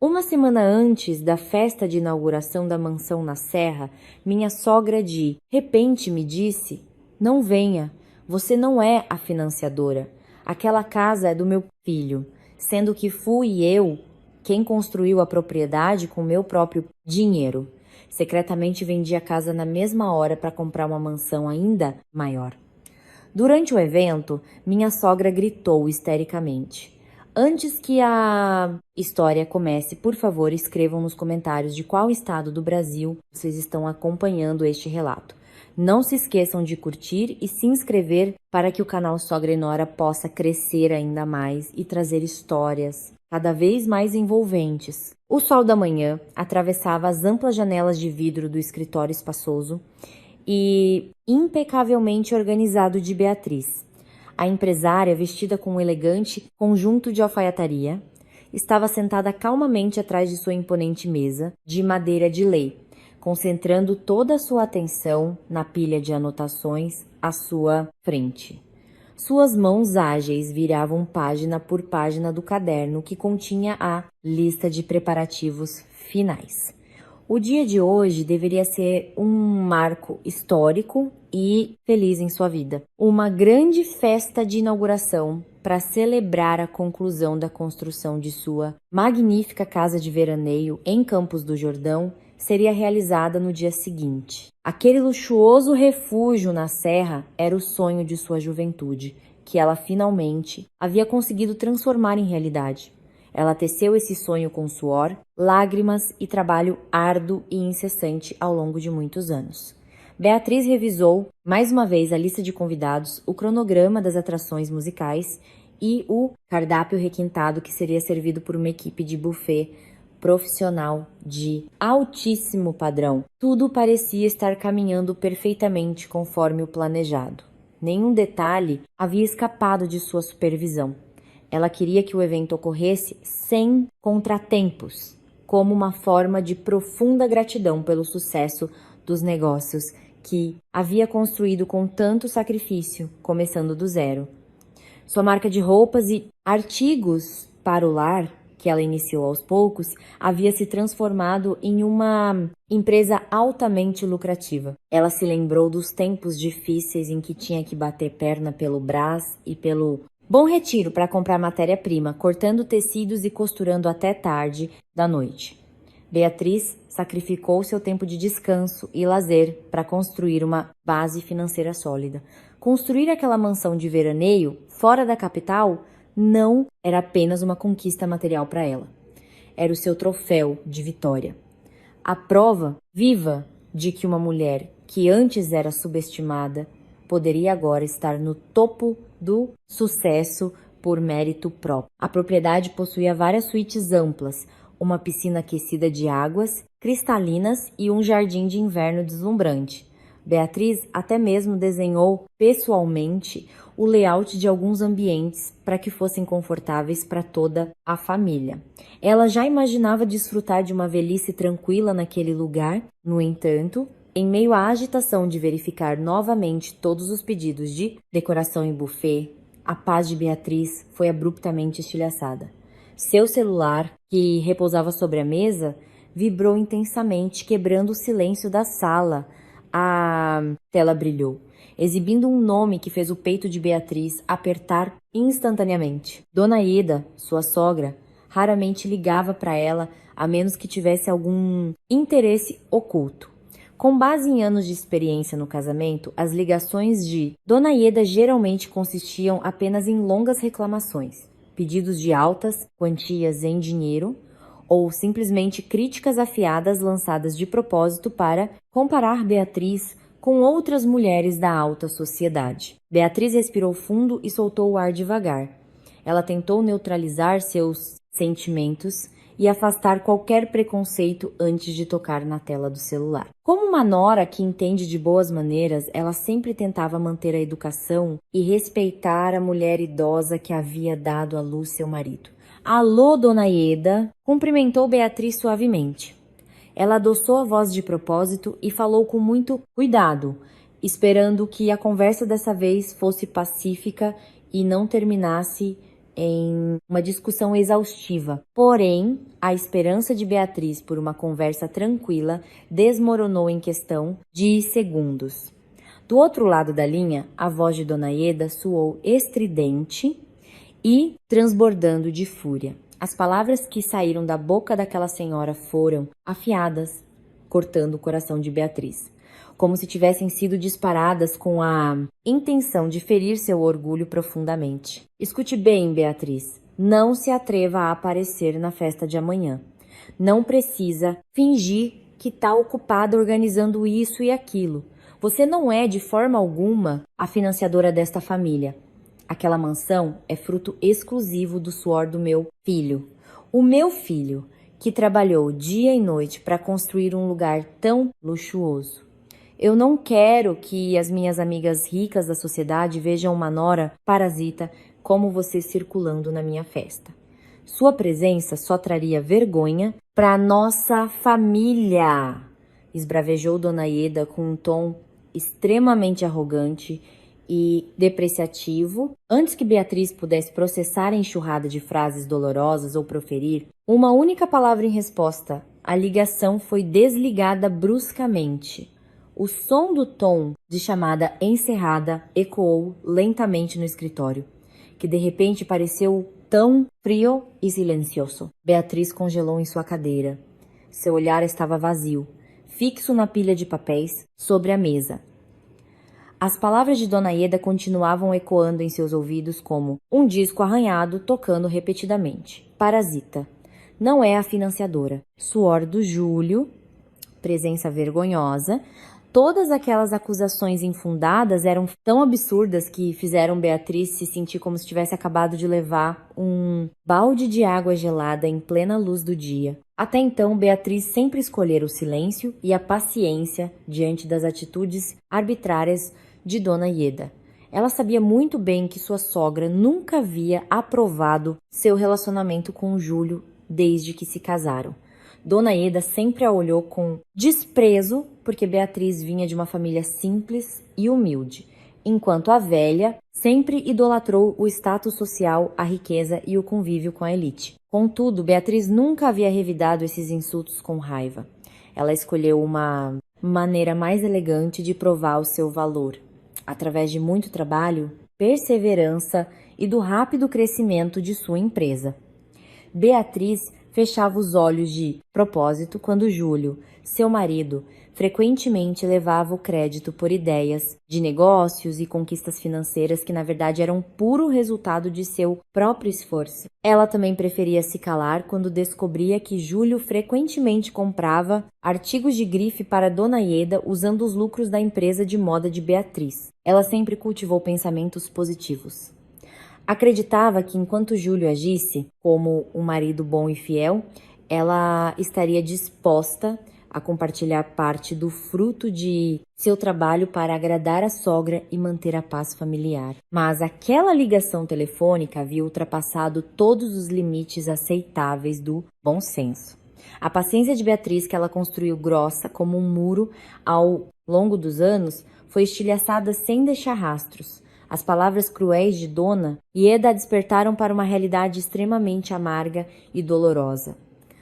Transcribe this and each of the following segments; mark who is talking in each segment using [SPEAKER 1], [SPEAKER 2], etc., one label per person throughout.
[SPEAKER 1] Uma semana antes da festa de inauguração da mansão na Serra, minha sogra de repente me disse: "Não venha, você não é a financiadora. Aquela casa é do meu filho, sendo que fui eu quem construiu a propriedade com meu próprio dinheiro. Secretamente vendi a casa na mesma hora para comprar uma mansão ainda maior." Durante o evento, minha sogra gritou histericamente: "Antes que a história comece, por favor, escrevam nos comentários de qual estado do Brasil vocês estão acompanhando este relato. Não se esqueçam de curtir e se inscrever para que o canal Sogra e Nora possa crescer ainda mais e trazer histórias cada vez mais envolventes." O sol da manhã atravessava as amplas janelas de vidro do escritório espaçoso e impecavelmente organizado de Beatriz. A empresária, vestida com um elegante conjunto de alfaiataria, estava sentada calmamente atrás de sua imponente mesa de madeira de lei, concentrando toda a sua atenção na pilha de anotações à sua frente. Suas mãos ágeis viravam página por página do caderno que continha a lista de preparativos finais. O dia de hoje deveria ser um marco histórico e feliz em sua vida. Uma grande festa de inauguração para celebrar a conclusão da construção de sua magnífica casa de veraneio em Campos do Jordão seria realizada no dia seguinte. Aquele luxuoso refúgio na serra era o sonho de sua juventude, que ela finalmente havia conseguido transformar em realidade. Ela teceu esse sonho com suor, lágrimas e trabalho árduo e incessante ao longo de muitos anos. Beatriz revisou mais uma vez a lista de convidados, o cronograma das atrações musicais e o cardápio requintado que seria servido por uma equipe de buffet profissional de altíssimo padrão. Tudo parecia estar caminhando perfeitamente conforme o planejado. Nenhum detalhe havia escapado de sua supervisão. Ela queria que o evento ocorresse sem contratempos, como uma forma de profunda gratidão pelo sucesso dos negócios que havia construído com tanto sacrifício, começando do zero. Sua marca de roupas e artigos para o lar, que ela iniciou aos poucos, havia se transformado em uma empresa altamente lucrativa. Ela se lembrou dos tempos difíceis em que tinha que bater perna pelo Brás e pelo Bom Retiro para comprar matéria-prima, cortando tecidos e costurando até tarde da noite. Beatriz sacrificou seu tempo de descanso e lazer para construir uma base financeira sólida. Construir aquela mansão de veraneio fora da capital não era apenas uma conquista material para ela. Era o seu troféu de vitória. A prova viva de que uma mulher que antes era subestimada poderia agora estar no topo do sucesso por mérito próprio. A propriedade possuía várias suítes amplas, uma piscina aquecida de águas cristalinas e um jardim de inverno deslumbrante. Beatriz até mesmo desenhou pessoalmente o layout de alguns ambientes para que fossem confortáveis para toda a família. Ela já imaginava desfrutar de uma velhice tranquila naquele lugar. No entanto, em meio à agitação de verificar novamente todos os pedidos de decoração e buffet, a paz de Beatriz foi abruptamente estilhaçada. Seu celular, que repousava sobre a mesa, vibrou intensamente, quebrando o silêncio da sala. A tela brilhou, exibindo um nome que fez o peito de Beatriz apertar instantaneamente. Dona Ida, sua sogra, raramente ligava para ela, a menos que tivesse algum interesse oculto. Com base em anos de experiência no casamento, as ligações de Dona Ieda geralmente consistiam apenas em longas reclamações, pedidos de altas quantias em dinheiro ou simplesmente críticas afiadas lançadas de propósito para comparar Beatriz com outras mulheres da alta sociedade. Beatriz respirou fundo e soltou o ar devagar. Ela tentou neutralizar seus sentimentos e afastar qualquer preconceito antes de tocar na tela do celular. Como uma nora que entende de boas maneiras, ela sempre tentava manter a educação e respeitar a mulher idosa que havia dado à luz seu marido. "Alô, Dona Ieda", cumprimentou Beatriz suavemente. Ela adoçou a voz de propósito e falou com muito cuidado, esperando que a conversa dessa vez fosse pacífica e não terminasse em uma discussão exaustiva. Porém, a esperança de Beatriz por uma conversa tranquila desmoronou em questão de segundos. Do outro lado da linha, a voz de Dona Ieda soou estridente e transbordando de fúria. As palavras que saíram da boca daquela senhora foram afiadas, cortando o coração de Beatriz, como se tivessem sido disparadas com a intenção de ferir seu orgulho profundamente. Escute bem, Beatriz. Não se atreva a aparecer na festa de amanhã. Não precisa fingir que está ocupada organizando isso e aquilo. Você não é, de forma alguma, a financiadora desta família. Aquela mansão é fruto exclusivo do suor do meu filho. O meu filho, que trabalhou dia e noite para construir um lugar tão luxuoso. Eu não quero que as minhas amigas ricas da sociedade vejam uma nora parasita como você circulando na minha festa. Sua presença só traria vergonha para nossa família, esbravejou Dona Ieda com um tom extremamente arrogante e depreciativo. Antes que Beatriz pudesse processar a enxurrada de frases dolorosas ou proferir uma única palavra em resposta, a ligação foi desligada bruscamente. O som do tom de chamada encerrada ecoou lentamente no escritório, que de repente pareceu tão frio e silencioso. Beatriz congelou em sua cadeira. Seu olhar estava vazio, fixo na pilha de papéis sobre a mesa. As palavras de Dona Ieda continuavam ecoando em seus ouvidos como um disco arranhado tocando repetidamente. Parasita. Não é a financiadora. Suor do Júlio. Presença vergonhosa. Todas aquelas acusações infundadas eram tão absurdas que fizeram Beatriz se sentir como se tivesse acabado de levar um balde de água gelada em plena luz do dia. Até então, Beatriz sempre escolhera o silêncio e a paciência diante das atitudes arbitrárias de Dona Ieda. Ela sabia muito bem que sua sogra nunca havia aprovado seu relacionamento com o Júlio desde que se casaram. Dona Ieda sempre a olhou com desprezo porque Beatriz vinha de uma família simples e humilde, enquanto a velha sempre idolatrou o status social, a riqueza e o convívio com a elite. Contudo, Beatriz nunca havia revidado esses insultos com raiva. Ela escolheu uma maneira mais elegante de provar o seu valor, através de muito trabalho, perseverança e do rápido crescimento de sua empresa. Beatriz fechava os olhos de propósito quando Júlio, seu marido, frequentemente levava o crédito por ideias de negócios e conquistas financeiras que na verdade eram puro resultado de seu próprio esforço. Ela também preferia se calar quando descobria que Júlio frequentemente comprava artigos de grife para Dona Ieda usando os lucros da empresa de moda de Beatriz. Ela sempre cultivou pensamentos positivos. Acreditava que enquanto Júlio agisse como um marido bom e fiel, ela estaria disposta a compartilhar parte do fruto de seu trabalho para agradar a sogra e manter a paz familiar. Mas aquela ligação telefônica havia ultrapassado todos os limites aceitáveis do bom senso. A paciência de Beatriz, que ela construiu grossa como um muro ao longo dos anos, foi estilhaçada sem deixar rastros. As palavras cruéis de Dona Ieda a despertaram para uma realidade extremamente amarga e dolorosa.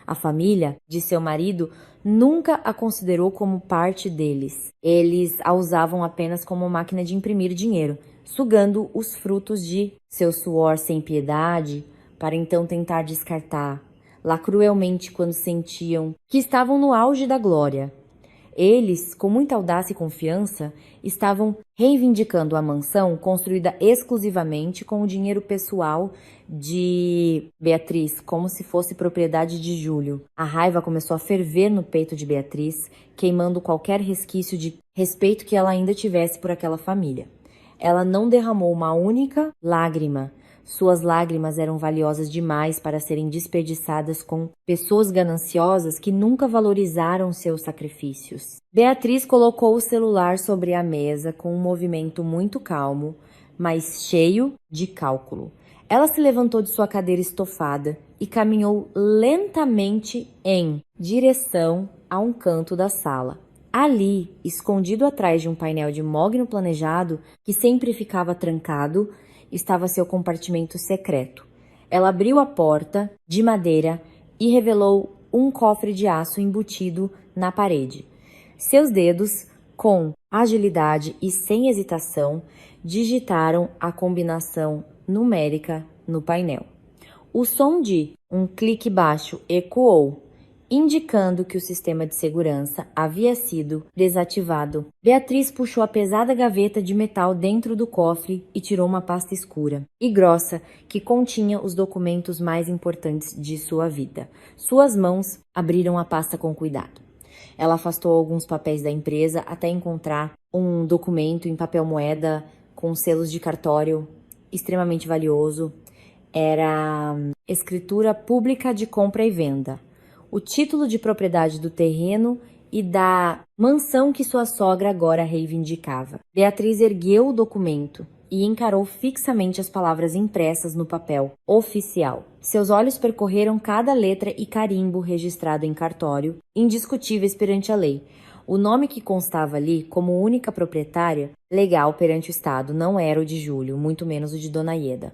[SPEAKER 1] A família de seu marido nunca a considerou como parte deles. Eles a usavam apenas como máquina de imprimir dinheiro, sugando os frutos de seu suor sem piedade, para então tentar descartá-la cruelmente quando sentiam que estavam no auge da glória. Eles, com muita audácia e confiança, estavam reivindicando a mansão construída exclusivamente com o dinheiro pessoal de Beatriz, como se fosse propriedade de Júlio. A raiva começou a ferver no peito de Beatriz, queimando qualquer resquício de respeito que ela ainda tivesse por aquela família. Ela não derramou uma única lágrima. Suas lágrimas eram valiosas demais para serem desperdiçadas com pessoas gananciosas que nunca valorizaram seus sacrifícios. Beatriz colocou o celular sobre a mesa com um movimento muito calmo, mas cheio de cálculo. Ela se levantou de sua cadeira estofada e caminhou lentamente em direção a um canto da sala. Ali, escondido atrás de um painel de mogno planejado que sempre ficava trancado, estava seu compartimento secreto. Ela abriu a porta de madeira e revelou um cofre de aço embutido na parede. Seus dedos, com agilidade e sem hesitação, digitaram a combinação numérica no painel. O som de um clique baixo ecoou, indicando que o sistema de segurança havia sido desativado. Beatriz puxou a pesada gaveta de metal dentro do cofre e tirou uma pasta escura e grossa que continha os documentos mais importantes de sua vida. Suas mãos abriram a pasta com cuidado. Ela afastou alguns papéis da empresa até encontrar um documento em papel moeda com selos de cartório extremamente valioso. Era escritura pública de compra e venda, o título de propriedade do terreno e da mansão que sua sogra agora reivindicava. Beatriz ergueu o documento e encarou fixamente as palavras impressas no papel oficial. Seus olhos percorreram cada letra e carimbo registrado em cartório, indiscutíveis perante a lei. O nome que constava ali como única proprietária legal perante o Estado não era o de Júlio, muito menos o de Dona Ieda.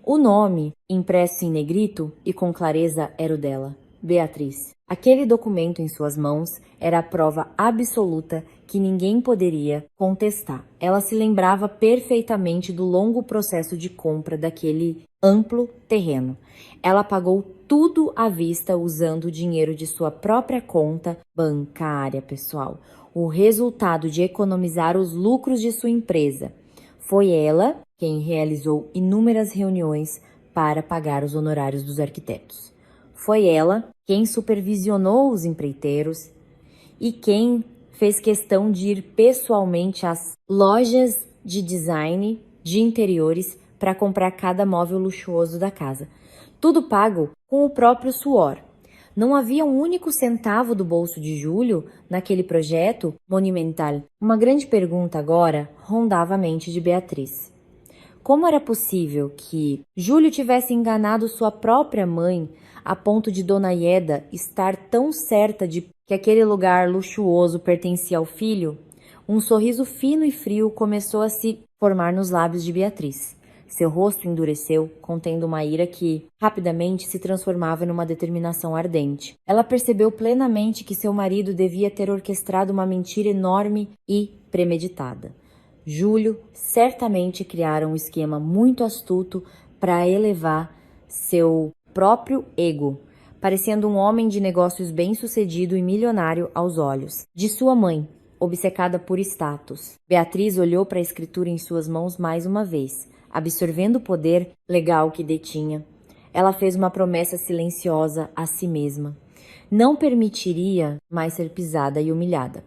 [SPEAKER 1] O nome, impresso em negrito e com clareza, era o dela, Beatriz. Aquele documento em suas mãos era a prova absoluta que ninguém poderia contestar. Ela se lembrava perfeitamente do longo processo de compra daquele amplo terreno. Ela pagou tudo à vista usando o dinheiro de sua própria conta bancária, pessoal. O resultado de economizar os lucros de sua empresa. Foi ela quem realizou inúmeras reuniões para pagar os honorários dos arquitetos. Foi ela quem supervisionou os empreiteiros e quem fez questão de ir pessoalmente às lojas de design de interiores para comprar cada móvel luxuoso da casa. Tudo pago com o próprio suor. Não havia um único centavo do bolso de Júlio naquele projeto monumental. Uma grande pergunta agora rondava a mente de Beatriz. Como era possível que Júlio tivesse enganado sua própria mãe a ponto de Dona Ieda estar tão certa de que aquele lugar luxuoso pertencia ao filho? Um sorriso fino e frio começou a se formar nos lábios de Beatriz. Seu rosto endureceu, contendo uma ira que rapidamente se transformava numa determinação ardente. Ela percebeu plenamente que seu marido devia ter orquestrado uma mentira enorme e premeditada. Júlio certamente criara um esquema muito astuto para elevar seu próprio ego, parecendo um homem de negócios bem-sucedido e milionário aos olhos de sua mãe, obcecada por status. Beatriz olhou para a escritura em suas mãos mais uma vez, absorvendo o poder legal que detinha. Ela fez uma promessa silenciosa a si mesma. Não permitiria mais ser pisada e humilhada.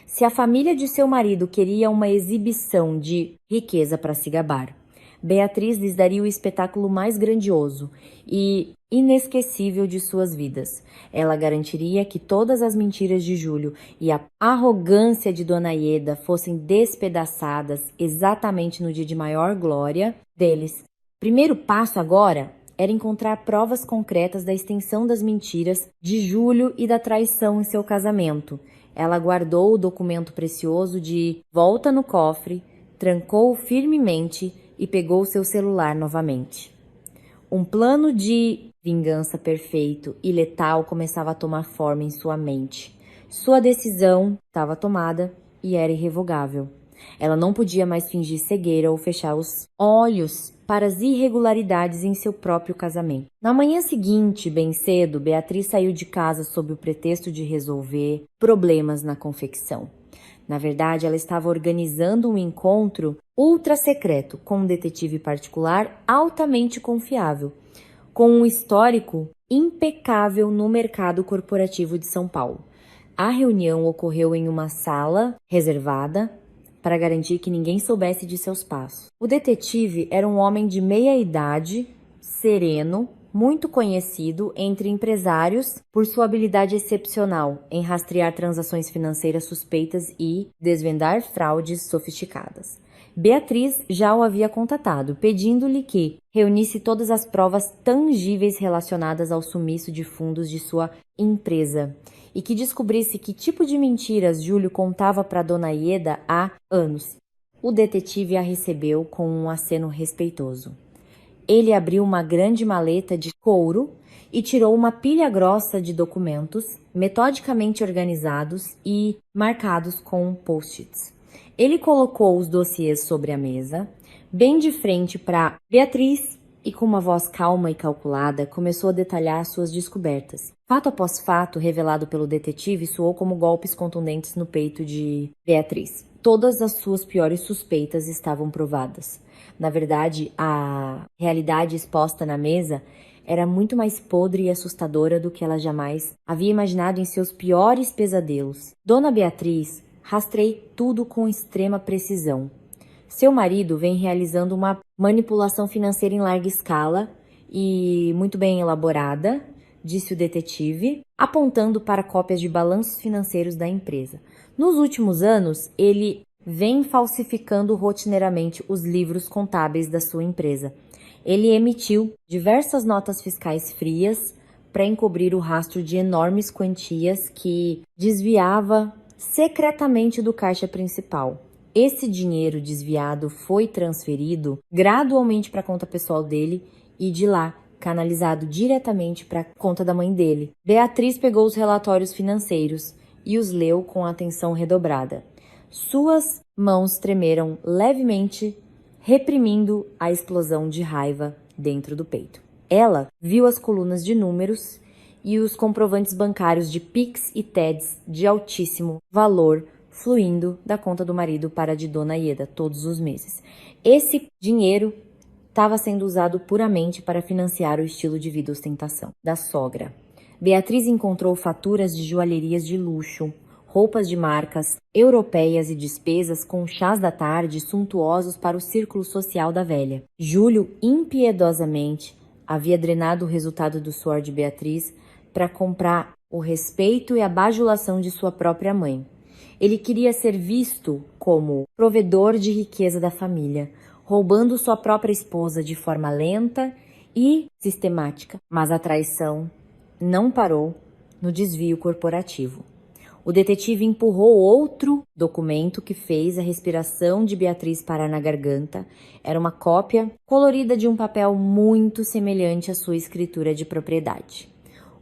[SPEAKER 1] Se a família de seu marido queria uma exibição de riqueza para se gabar, Beatriz lhes daria o espetáculo mais grandioso e inesquecível de suas vidas. Ela garantiria que todas as mentiras de Júlio e a arrogância de Dona Ieda fossem despedaçadas exatamente no dia de maior glória deles. Primeiro passo agora era encontrar provas concretas da extensão das mentiras de Júlio e da traição em seu casamento. Ela guardou o documento precioso de volta no cofre, trancou-o firmemente e pegou seu celular novamente. Um plano de vingança perfeito e letal começava a tomar forma em sua mente. Sua decisão estava tomada e era irrevogável. Ela não podia mais fingir cegueira ou fechar os olhos para as irregularidades em seu próprio casamento. Na manhã seguinte, bem cedo, Beatriz saiu de casa sob o pretexto de resolver problemas na confecção. Na verdade, ela estava organizando um encontro ultra secreto com um detetive particular altamente confiável, com um histórico impecável no mercado corporativo de São Paulo. A reunião ocorreu em uma sala reservada para garantir que ninguém soubesse de seus passos. O detetive era um homem de meia idade, sereno, muito conhecido entre empresários por sua habilidade excepcional em rastrear transações financeiras suspeitas e desvendar fraudes sofisticadas. Beatriz já o havia contatado, pedindo-lhe que reunisse todas as provas tangíveis relacionadas ao sumiço de fundos de sua empresa e que descobrisse que tipo de mentiras Júlio contava para Dona Ieda há anos. O detetive a recebeu com um aceno respeitoso. Ele abriu uma grande maleta de couro e tirou uma pilha grossa de documentos, metodicamente organizados e marcados com post-its. Ele colocou os dossiês sobre a mesa, bem de frente para Beatriz, e com uma voz calma e calculada, começou a detalhar suas descobertas. Fato após fato, revelado pelo detetive, soou como golpes contundentes no peito de Beatriz. Todas as suas piores suspeitas estavam provadas. Na verdade, a realidade exposta na mesa era muito mais podre e assustadora do que ela jamais havia imaginado em seus piores pesadelos. Dona Beatriz, rastreei tudo com extrema precisão. Seu marido vem realizando uma manipulação financeira em larga escala e muito bem elaborada, disse o detetive, apontando para cópias de balanços financeiros da empresa. Nos últimos anos, ele vem falsificando rotineiramente os livros contábeis da sua empresa. Ele emitiu diversas notas fiscais frias para encobrir o rastro de enormes quantias que desviava secretamente do caixa principal. Esse dinheiro desviado foi transferido gradualmente para a conta pessoal dele e de lá canalizado diretamente para a conta da mãe dele. Beatriz pegou os relatórios financeiros e os leu com atenção redobrada. Suas mãos tremeram levemente, reprimindo a explosão de raiva dentro do peito. Ela viu as colunas de números e os comprovantes bancários de Pix e TEDs de altíssimo valor fluindo da conta do marido para a de Dona Ieda todos os meses. Esse dinheiro estava sendo usado puramente para financiar o estilo de vida ostentação da sogra. Beatriz encontrou faturas de joalherias de luxo, roupas de marcas europeias e despesas com chás da tarde suntuosos para o círculo social da velha. Júlio impiedosamente havia drenado o resultado do suor de Beatriz para comprar o respeito e a bajulação de sua própria mãe. Ele queria ser visto como provedor de riqueza da família, roubando sua própria esposa de forma lenta e sistemática. Mas a traição não parou no desvio corporativo. O detetive empurrou outro documento que fez a respiração de Beatriz parar na garganta. Era uma cópia colorida de um papel muito semelhante à sua escritura de propriedade.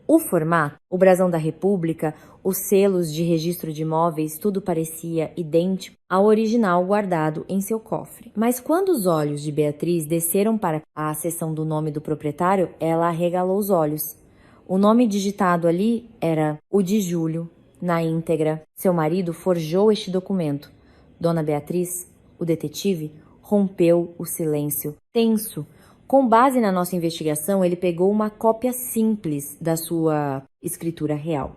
[SPEAKER 1] O formato, o brasão da República, os selos de registro de imóveis, tudo parecia idêntico ao original guardado em seu cofre. Mas quando os olhos de Beatriz desceram para a seção do nome do proprietário, ela arregalou os olhos. O nome digitado ali era o de Júlio, na íntegra. Seu marido forjou este documento. Dona Beatriz, o detetive, rompeu o silêncio tenso. Com base na nossa investigação, ele pegou uma cópia simples da sua escritura real.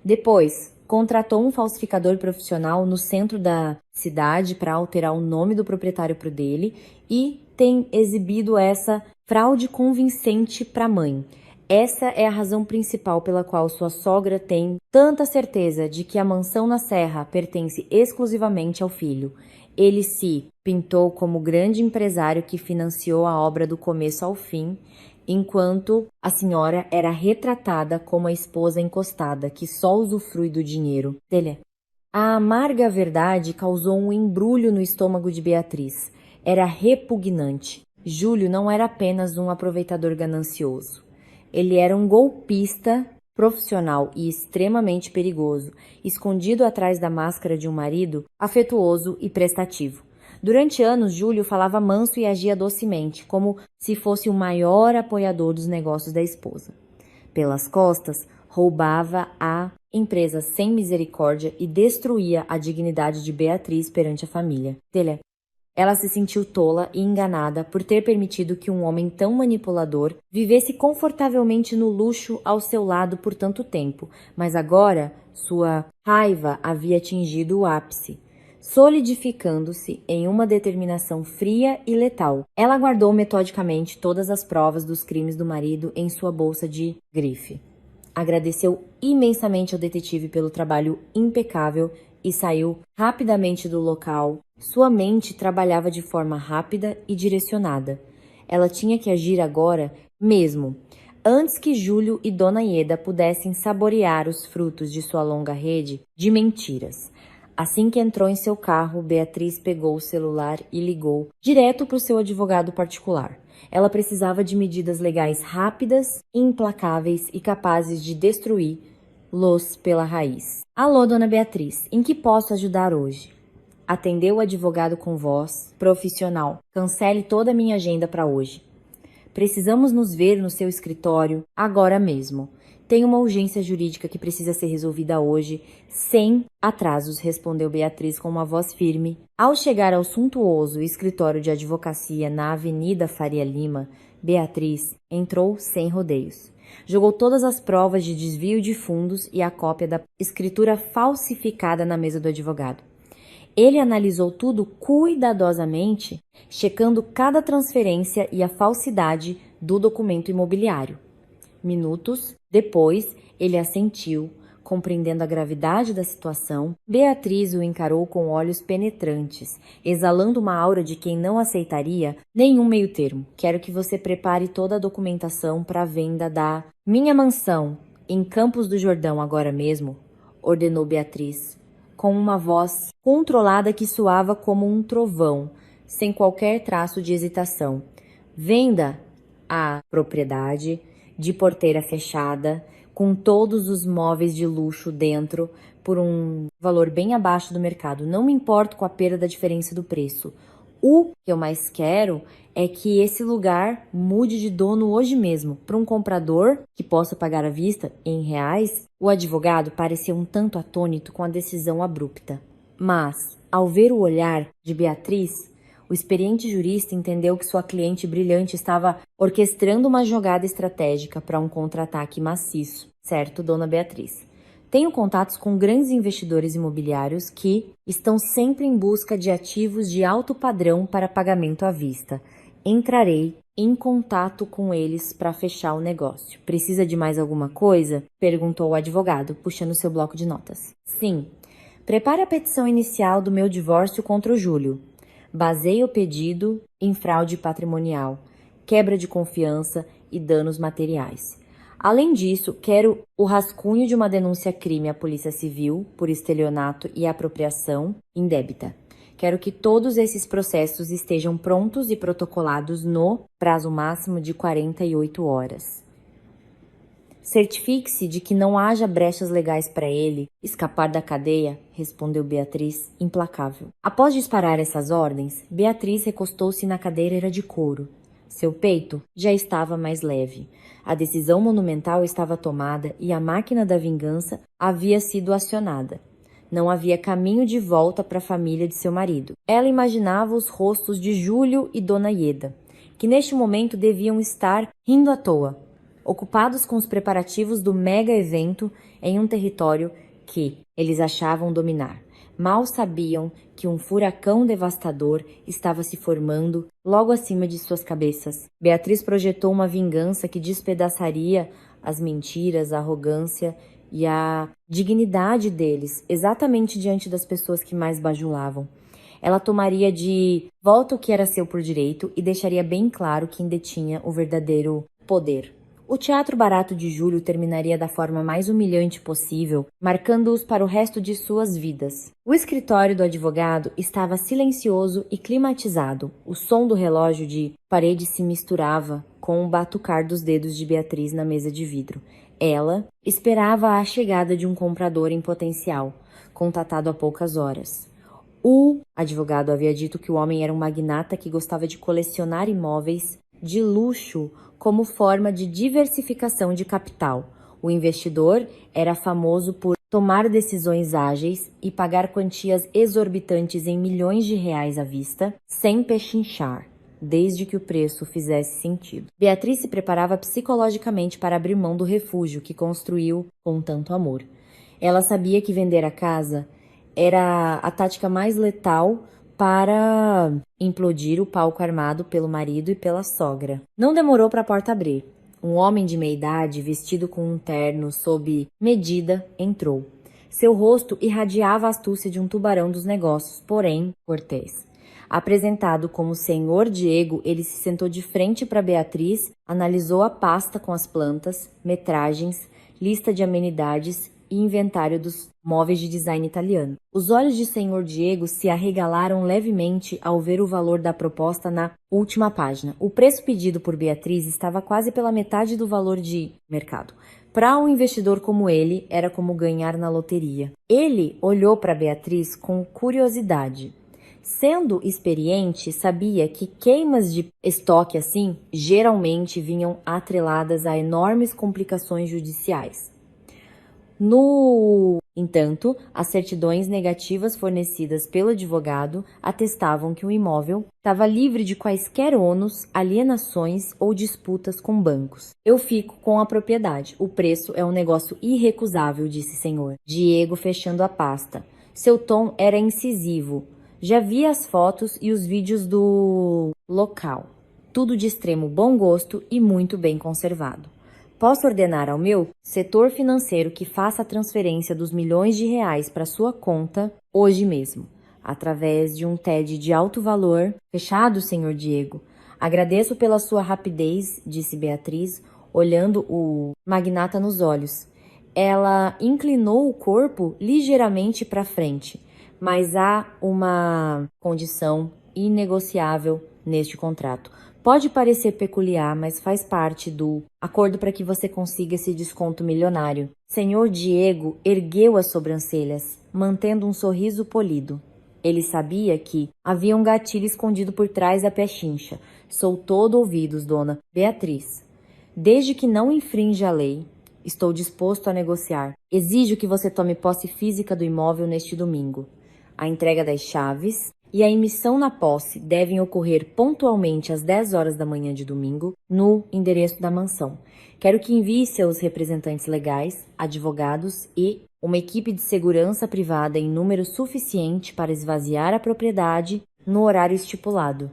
[SPEAKER 1] Depois, contratou um falsificador profissional no centro da cidade para alterar o nome do proprietário para o dele e tem exibido essa fraude convincente para a mãe. Essa é a razão principal pela qual sua sogra tem tanta certeza de que a mansão na Serra pertence exclusivamente ao filho. Ele se pintou como grande empresário que financiou a obra do começo ao fim, enquanto a senhora era retratada como a esposa encostada que só usufrui do dinheiro dele. A amarga verdade causou um embrulho no estômago de Beatriz. Era repugnante. Júlio não era apenas um aproveitador ganancioso. Ele era um golpista profissional e extremamente perigoso, escondido atrás da máscara de um marido afetuoso e prestativo. Durante anos, Júlio falava manso e agia docemente, como se fosse o maior apoiador dos negócios da esposa. Pelas costas, roubava a empresa sem misericórdia e destruía a dignidade de Beatriz perante a família. Ela se sentiu tola e enganada por ter permitido que um homem tão manipulador vivesse confortavelmente no luxo ao seu lado por tanto tempo, mas agora sua raiva havia atingido o ápice, solidificando-se em uma determinação fria e letal. Ela guardou metodicamente todas as provas dos crimes do marido em sua bolsa de grife. Agradeceu imensamente ao detetive pelo trabalho impecável e saiu rapidamente do local. Sua mente trabalhava de forma rápida e direcionada. Ela tinha que agir agora mesmo, antes que Júlio e Dona Ieda pudessem saborear os frutos de sua longa rede de mentiras. Assim que entrou em seu carro, Beatriz pegou o celular e ligou direto para o seu advogado particular. Ela precisava de medidas legais rápidas, implacáveis e capazes de destruí-los pela raiz. Alô, dona Beatriz, em que posso ajudar hoje? Atendeu o advogado com voz profissional. Cancele toda a minha agenda para hoje. Precisamos nos ver no seu escritório agora mesmo. Tem uma urgência jurídica que precisa ser resolvida hoje, sem atrasos, respondeu Beatriz com uma voz firme. Ao chegar ao suntuoso escritório de advocacia na Avenida Faria Lima, Beatriz entrou sem rodeios. Jogou todas as provas de desvio de fundos e a cópia da escritura falsificada na mesa do advogado. Ele analisou tudo cuidadosamente, checando cada transferência e a falsidade do documento imobiliário. Minutos depois, ele assentiu, compreendendo a gravidade da situação. Beatriz o encarou com olhos penetrantes, exalando uma aura de quem não aceitaria nenhum meio-termo. Quero que você prepare toda a documentação para a venda da minha mansão em Campos do Jordão agora mesmo, ordenou Beatriz, com uma voz controlada que soava como um trovão, sem qualquer traço de hesitação. Venda a propriedade de porteira fechada, com todos os móveis de luxo dentro, por um valor bem abaixo do mercado. Não me importo com a perda da diferença do preço. O que eu mais quero é que esse lugar mude de dono hoje mesmo, para um comprador que possa pagar à vista em reais. O advogado parecia um tanto atônito com a decisão abrupta. Mas, ao ver o olhar de Beatriz, o experiente jurista entendeu que sua cliente brilhante estava orquestrando uma jogada estratégica para um contra-ataque maciço. Certo, dona Beatriz? Tenho contatos com grandes investidores imobiliários que estão sempre em busca de ativos de alto padrão para pagamento à vista. Entrarei em contato com eles para fechar o negócio. Precisa de mais alguma coisa? Perguntou o advogado, puxando seu bloco de notas. Sim. Prepare a petição inicial do meu divórcio contra o Júlio. Baseie o pedido em fraude patrimonial, quebra de confiança e danos materiais. Além disso, quero o rascunho de uma denúncia-crime à Polícia Civil por estelionato e apropriação indébita. Quero que todos esses processos estejam prontos e protocolados no prazo máximo de 48 horas. Certifique-se de que não haja brechas legais para ele escapar da cadeia, respondeu Beatriz, implacável. Após disparar essas ordens, Beatriz recostou-se na cadeira de couro. Seu peito já estava mais leve. A decisão monumental estava tomada e a máquina da vingança havia sido acionada. Não havia caminho de volta para a família de seu marido. Ela imaginava os rostos de Júlio e Dona Ieda, que neste momento deviam estar rindo à toa, ocupados com os preparativos do mega evento em um território que eles achavam dominar. Mal sabiam que um furacão devastador estava se formando logo acima de suas cabeças. Beatriz projetou uma vingança que despedaçaria as mentiras, a arrogância e a dignidade deles, exatamente diante das pessoas que mais bajulavam. Ela tomaria de volta o que era seu por direito e deixaria bem claro quem detinha o verdadeiro poder. O teatro barato de Júlio terminaria da forma mais humilhante possível, marcando-os para o resto de suas vidas. O escritório do advogado estava silencioso e climatizado. O som do relógio de parede se misturava com o batucar dos dedos de Beatriz na mesa de vidro. Ela esperava a chegada de um comprador em potencial, contatado há poucas horas. O advogado havia dito que o homem era um magnata que gostava de colecionar imóveis de luxo como forma de diversificação de capital. O investidor era famoso por tomar decisões ágeis e pagar quantias exorbitantes em milhões de reais à vista, sem pechinchar, desde que o preço fizesse sentido. Beatriz se preparava psicologicamente para abrir mão do refúgio que construiu com tanto amor. Ela sabia que vender a casa era a tática mais letal para implodir o palco armado pelo marido e pela sogra. Não demorou para a porta abrir. Um homem de meia idade, vestido com um terno sob medida, entrou. Seu rosto irradiava a astúcia de um tubarão dos negócios, porém cortês. Apresentado como Senhor Diego, ele se sentou de frente para Beatriz, analisou a pasta com as plantas, metragens, lista de amenidades e inventário dos móveis de design italiano. Os olhos de Senhor Diego se arregalaram levemente ao ver o valor da proposta na última página. O preço pedido por Beatriz estava quase pela metade do valor de mercado. Para um investidor como ele, era como ganhar na loteria. Ele olhou para Beatriz com curiosidade. Sendo experiente, sabia que queimas de estoque assim geralmente vinham atreladas a enormes complicações judiciais. No entanto, as certidões negativas fornecidas pelo advogado atestavam que o imóvel estava livre de quaisquer ônus, alienações ou disputas com bancos. Eu fico com a propriedade. O preço é um negócio irrecusável, disse Senhor Diego, fechando a pasta. Seu tom era incisivo. Já vi as fotos e os vídeos do local. Tudo de extremo bom gosto e muito bem conservado. Posso ordenar ao meu setor financeiro que faça a transferência dos milhões de reais para sua conta hoje mesmo, através de um TED de alto valor. Fechado, senhor Diego. Agradeço pela sua rapidez, disse Beatriz, olhando o magnata nos olhos. Ela inclinou o corpo ligeiramente para frente, mas há uma condição inegociável neste contrato. Pode parecer peculiar, mas faz parte do acordo para que você consiga esse desconto milionário. Senhor Diego ergueu as sobrancelhas, mantendo um sorriso polido. Ele sabia que havia um gatilho escondido por trás da pechincha. Sou todo ouvidos, dona Beatriz. Desde que não infrinja a lei, estou disposto a negociar. Exijo que você tome posse física do imóvel neste domingo. A entrega das chaves e a emissão na posse devem ocorrer pontualmente às 10 horas da manhã de domingo, no endereço da mansão. Quero que envie seus representantes legais, advogados e uma equipe de segurança privada em número suficiente para esvaziar a propriedade no horário estipulado.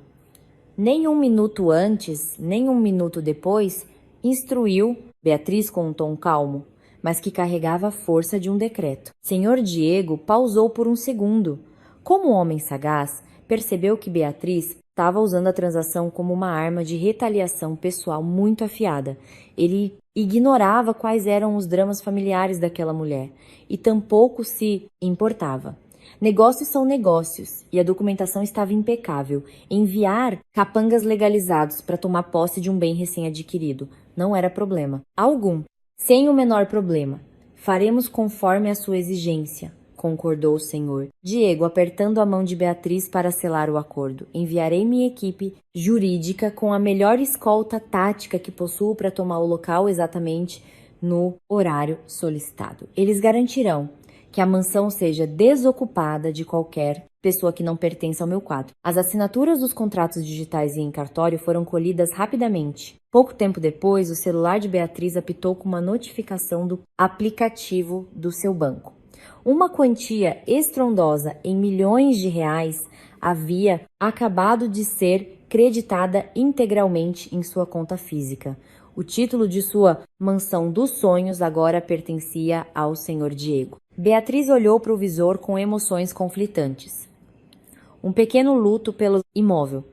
[SPEAKER 1] Nem um minuto antes, nem um minuto depois, instruiu Beatriz com um tom calmo, mas que carregava a força de um decreto. Senhor Diego pausou por um segundo. Como homem sagaz, percebeu que Beatriz estava usando a transação como uma arma de retaliação pessoal muito afiada. Ele ignorava quais eram os dramas familiares daquela mulher e tampouco se importava. Negócios são negócios e a documentação estava impecável. Enviar capangas legalizados para tomar posse de um bem recém-adquirido não era problema algum. Sem o menor problema. Faremos conforme a sua exigência, concordou o senhor Diego, apertando a mão de Beatriz para selar o acordo. Enviarei minha equipe jurídica com a melhor escolta tática que possuo para tomar o local exatamente no horário solicitado. Eles garantirão que a mansão seja desocupada de qualquer pessoa que não pertença ao meu quadro. As assinaturas dos contratos digitais e em cartório foram colhidas rapidamente. Pouco tempo depois, o celular de Beatriz apitou com uma notificação do aplicativo do seu banco. Uma quantia estrondosa em milhões de reais havia acabado de ser creditada integralmente em sua conta física. O título de sua mansão dos sonhos agora pertencia ao senhor Diego. Beatriz olhou para o visor com emoções conflitantes. Um pequeno luto pelo imóvel,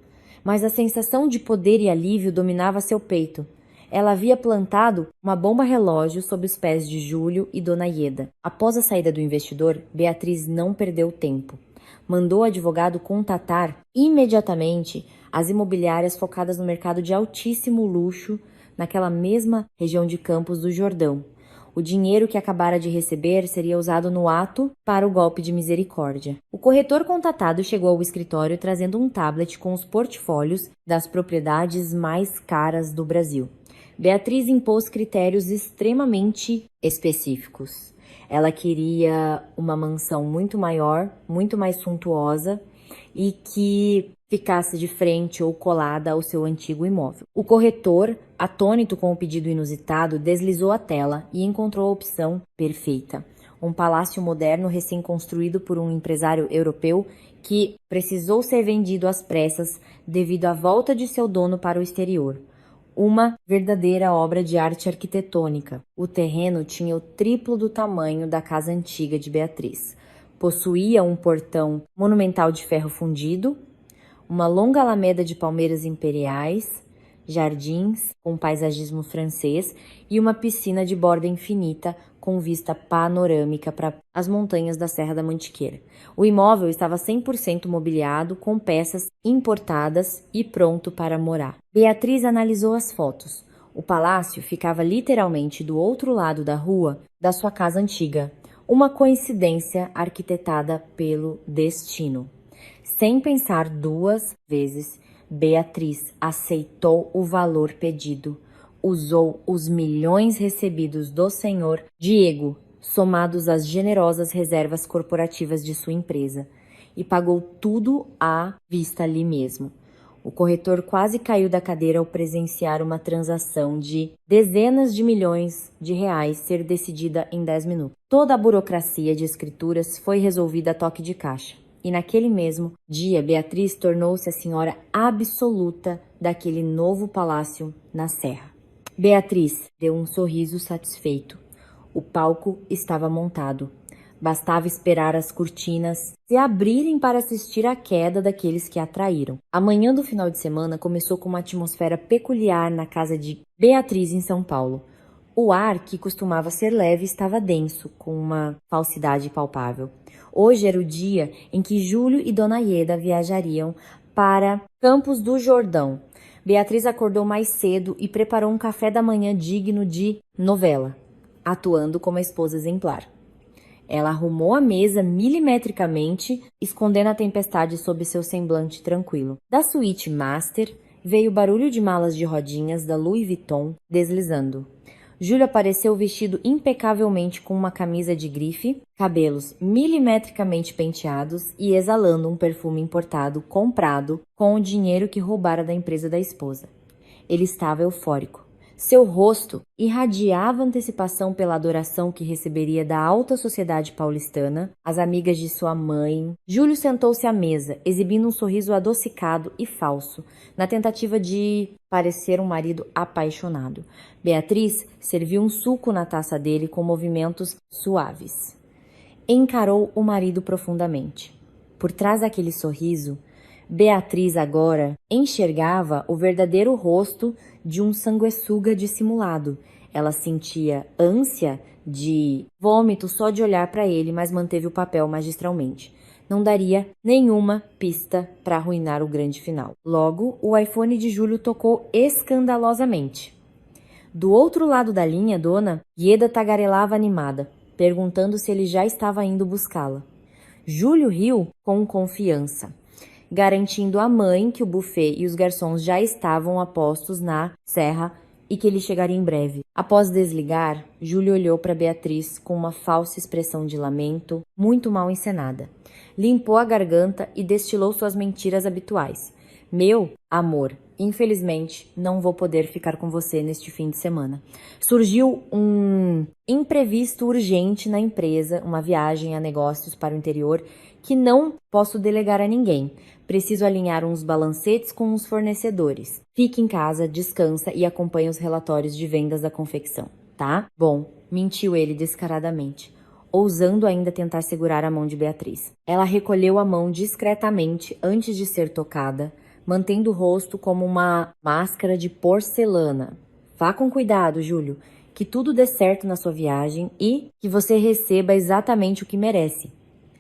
[SPEAKER 1] mas a sensação de poder e alívio dominava seu peito. Ela havia plantado uma bomba relógio sob os pés de Júlio e Dona Ieda. Após a saída do investidor, Beatriz não perdeu tempo. Mandou o advogado contatar imediatamente as imobiliárias focadas no mercado de altíssimo luxo naquela mesma região de Campos do Jordão. O dinheiro que acabara de receber seria usado no ato para o golpe de misericórdia. O corretor contatado chegou ao escritório trazendo um tablet com os portfólios das propriedades mais caras do Brasil. Beatriz impôs critérios extremamente específicos. Ela queria uma mansão muito maior, muito mais suntuosa e que ficasse de frente ou colada ao seu antigo imóvel. O corretor, atônito com o pedido inusitado, deslizou a tela e encontrou a opção perfeita. Um palácio moderno recém-construído por um empresário europeu que precisou ser vendido às pressas devido à volta de seu dono para o exterior. Uma verdadeira obra de arte arquitetônica. O terreno tinha o triplo do tamanho da casa antiga de Beatriz. Possuía um portão monumental de ferro fundido, uma longa alameda de palmeiras imperiais, jardins com paisagismo francês e uma piscina de borda infinita com com vista panorâmica para as montanhas da Serra da Mantiqueira. O imóvel estava 100% mobiliado, com peças importadas e pronto para morar. Beatriz analisou as fotos. O palácio ficava literalmente do outro lado da rua da sua casa antiga. Uma coincidência arquitetada pelo destino. Sem pensar duas vezes, Beatriz aceitou o valor pedido. Usou os milhões recebidos do senhor Diego, somados às generosas reservas corporativas de sua empresa, e pagou tudo à vista ali mesmo. O corretor quase caiu da cadeira ao presenciar uma transação de dezenas de milhões de reais ser decidida em 10 minutos. Toda a burocracia de escrituras foi resolvida a toque de caixa. E naquele mesmo dia, Beatriz tornou-se a senhora absoluta daquele novo palácio na Serra. Beatriz deu um sorriso satisfeito. O palco estava montado. Bastava esperar as cortinas se abrirem para assistir à queda daqueles que a atraíram. A manhã do final de semana começou com uma atmosfera peculiar na casa de Beatriz em São Paulo. O ar, que costumava ser leve, estava denso, com uma falsidade palpável. Hoje era o dia em que Júlio e Dona Ieda viajariam para Campos do Jordão. Beatriz acordou mais cedo e preparou um café da manhã digno de novela, atuando como a esposa exemplar. Ela arrumou a mesa milimetricamente, escondendo a tempestade sob seu semblante tranquilo. Da suíte master veio o barulho de malas de rodinhas da Louis Vuitton deslizando. Júlio apareceu vestido impecavelmente com uma camisa de grife, cabelos milimetricamente penteados e exalando um perfume importado, comprado, com o dinheiro que roubara da empresa da esposa. Ele estava eufórico. Seu rosto irradiava antecipação pela adoração que receberia da alta sociedade paulistana, as amigas de sua mãe. Júlio sentou-se à mesa, exibindo um sorriso adocicado e falso, na tentativa de parecer um marido apaixonado. Beatriz serviu um suco na taça dele com movimentos suaves. Encarou o marido profundamente. Por trás daquele sorriso, Beatriz agora enxergava o verdadeiro rosto de um sanguessuga dissimulado. Ela sentia ânsia de vômito só de olhar para ele, mas manteve o papel magistralmente. Não daria nenhuma pista para arruinar o grande final. Logo, o iPhone de Júlio tocou escandalosamente. Do outro lado da linha, Dona Ieda tagarelava animada, perguntando se ele já estava indo buscá-la. Júlio riu com confiança, garantindo à mãe que o buffet e os garçons já estavam a postos na serra e que ele chegaria em breve. Após desligar, Júlio olhou para Beatriz com uma falsa expressão de lamento, muito mal encenada. Limpou a garganta e destilou suas mentiras habituais. Meu amor, infelizmente não vou poder ficar com você neste fim de semana. Surgiu um imprevisto urgente na empresa, uma viagem a negócios para o interior que não posso delegar a ninguém. Preciso alinhar uns balancetes com os fornecedores. Fique em casa, descansa e acompanhe os relatórios de vendas da confecção, tá? Bom, mentiu ele descaradamente, ousando ainda tentar segurar a mão de Beatriz. Ela recolheu a mão discretamente antes de ser tocada, mantendo o rosto como uma máscara de porcelana. Vá com cuidado, Júlio, que tudo dê certo na sua viagem e que você receba exatamente o que merece,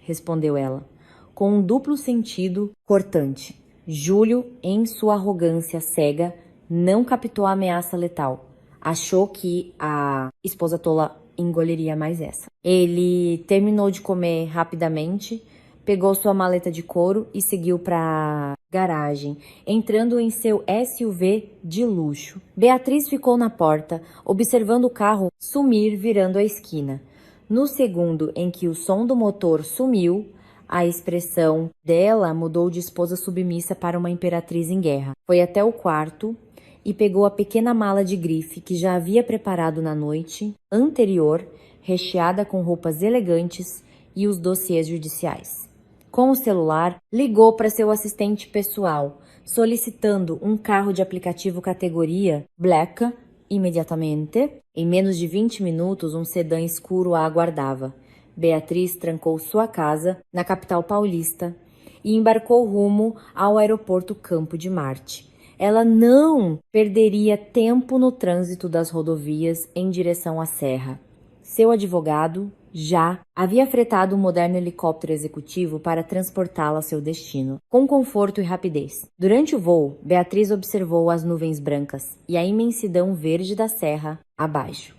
[SPEAKER 1] respondeu ela, com um duplo sentido cortante. Júlio, em sua arrogância cega, não captou a ameaça letal. Achou que a esposa tola engoliria mais essa. Ele terminou de comer rapidamente, pegou sua maleta de couro e seguiu para a garagem, entrando em seu SUV de luxo. Beatriz ficou na porta, observando o carro sumir virando a esquina. No segundo em que o som do motor sumiu, a expressão dela mudou de esposa submissa para uma imperatriz em guerra. Foi até o quarto e pegou a pequena mala de grife que já havia preparado na noite anterior, recheada com roupas elegantes e os dossiês judiciais. Com o celular, ligou para seu assistente pessoal, solicitando um carro de aplicativo categoria Black imediatamente. Em menos de 20 minutos, um sedã escuro a aguardava. Beatriz trancou sua casa na capital paulista e embarcou rumo ao aeroporto Campo de Marte. Ela não perderia tempo no trânsito das rodovias em direção à serra. seu advogado, já havia fretado um moderno helicóptero executivo para transportá-la ao seu destino, com conforto e rapidez. Durante o voo, Beatriz observou as nuvens brancas e a imensidão verde da serra abaixo.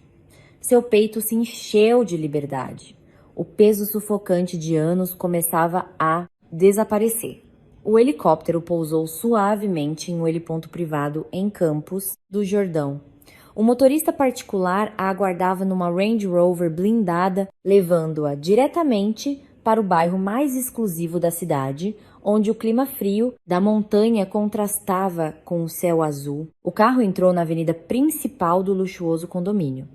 [SPEAKER 1] Seu peito se encheu de liberdade. O peso sufocante de anos começava a desaparecer. O helicóptero pousou suavemente em um heliponto privado em Campos do Jordão. O motorista particular a aguardava numa Range Rover blindada, levando-a diretamente para o bairro mais exclusivo da cidade, onde o clima frio da montanha contrastava com o céu azul. O carro entrou na avenida principal do luxuoso condomínio.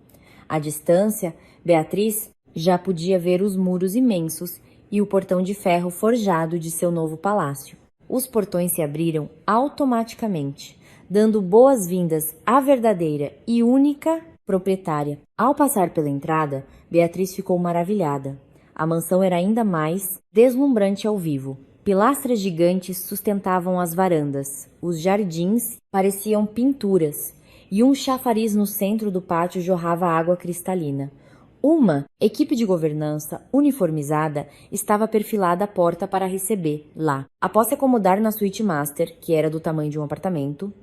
[SPEAKER 1] À distância, Beatriz já podia ver os muros imensos e o portão de ferro forjado de seu novo palácio. Os portões se abriram automaticamente, dando boas-vindas à verdadeira e única proprietária. Ao passar pela entrada, Beatriz ficou maravilhada. A mansão era ainda mais deslumbrante ao vivo. Pilastras gigantes sustentavam as varandas. Os jardins pareciam pinturas, e um chafariz no centro do pátio jorrava água cristalina. Uma equipe de governança uniformizada estava perfilada à porta para receber lá. Após se acomodar na suíte master, que era do tamanho de um apartamento,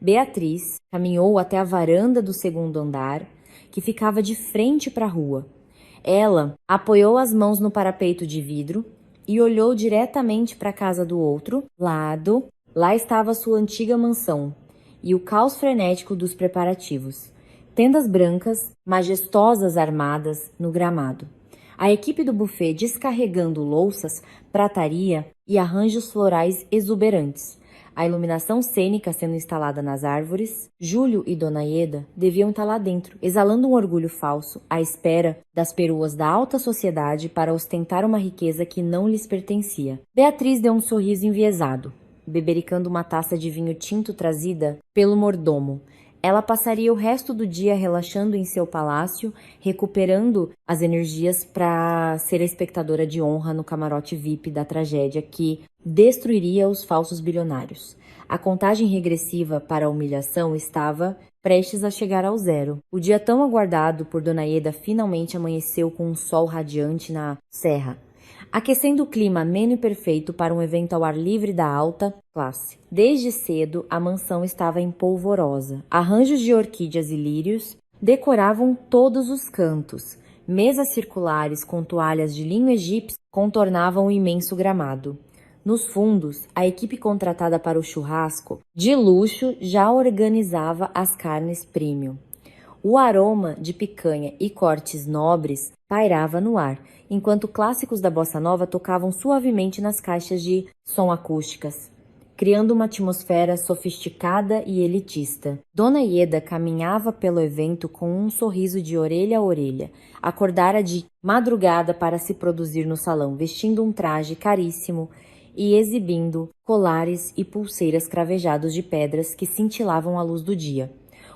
[SPEAKER 1] Beatriz caminhou até a varanda do segundo andar, que ficava de frente para a rua. Ela apoiou as mãos no parapeito de vidro e olhou diretamente para a casa do outro lado. Lá estava sua antiga mansão e o caos frenético dos preparativos. Tendas brancas, majestosas armadas no gramado. A equipe do buffet descarregando louças, prataria e arranjos florais exuberantes. A iluminação cênica sendo instalada nas árvores. Júlio e Dona Ieda deviam estar lá dentro, exalando um orgulho falso, à espera das peroas da alta sociedade para ostentar uma riqueza que não lhes pertencia. Beatriz deu um sorriso enviesado, bebericando uma taça de vinho tinto trazida pelo mordomo. Ela passaria o resto do dia relaxando em seu palácio, recuperando as energias para ser a espectadora de honra no camarote VIP da tragédia que destruiria os falsos bilionários. A contagem regressiva para a humilhação estava prestes a chegar ao zero. O dia tão aguardado por Dona Ieda finalmente amanheceu com um sol radiante na serra, aquecendo o clima ameno e perfeito para um evento ao ar livre da alta classe. Desde cedo, a mansão estava empolvorosa. Arranjos de orquídeas e lírios decoravam todos os cantos. Mesas circulares com toalhas de linho egípcio contornavam o imenso gramado. Nos fundos, a equipe contratada para o churrasco de luxo já organizava as carnes premium. O aroma de picanha e cortes nobres pairava no ar, enquanto clássicos da bossa nova tocavam suavemente nas caixas de som acústicas, criando uma atmosfera sofisticada e elitista. Dona Ieda caminhava pelo evento com um sorriso de orelha a orelha. Acordara de madrugada para se produzir no salão, vestindo um traje caríssimo e exibindo colares e pulseiras cravejados de pedras que cintilavam à luz do dia.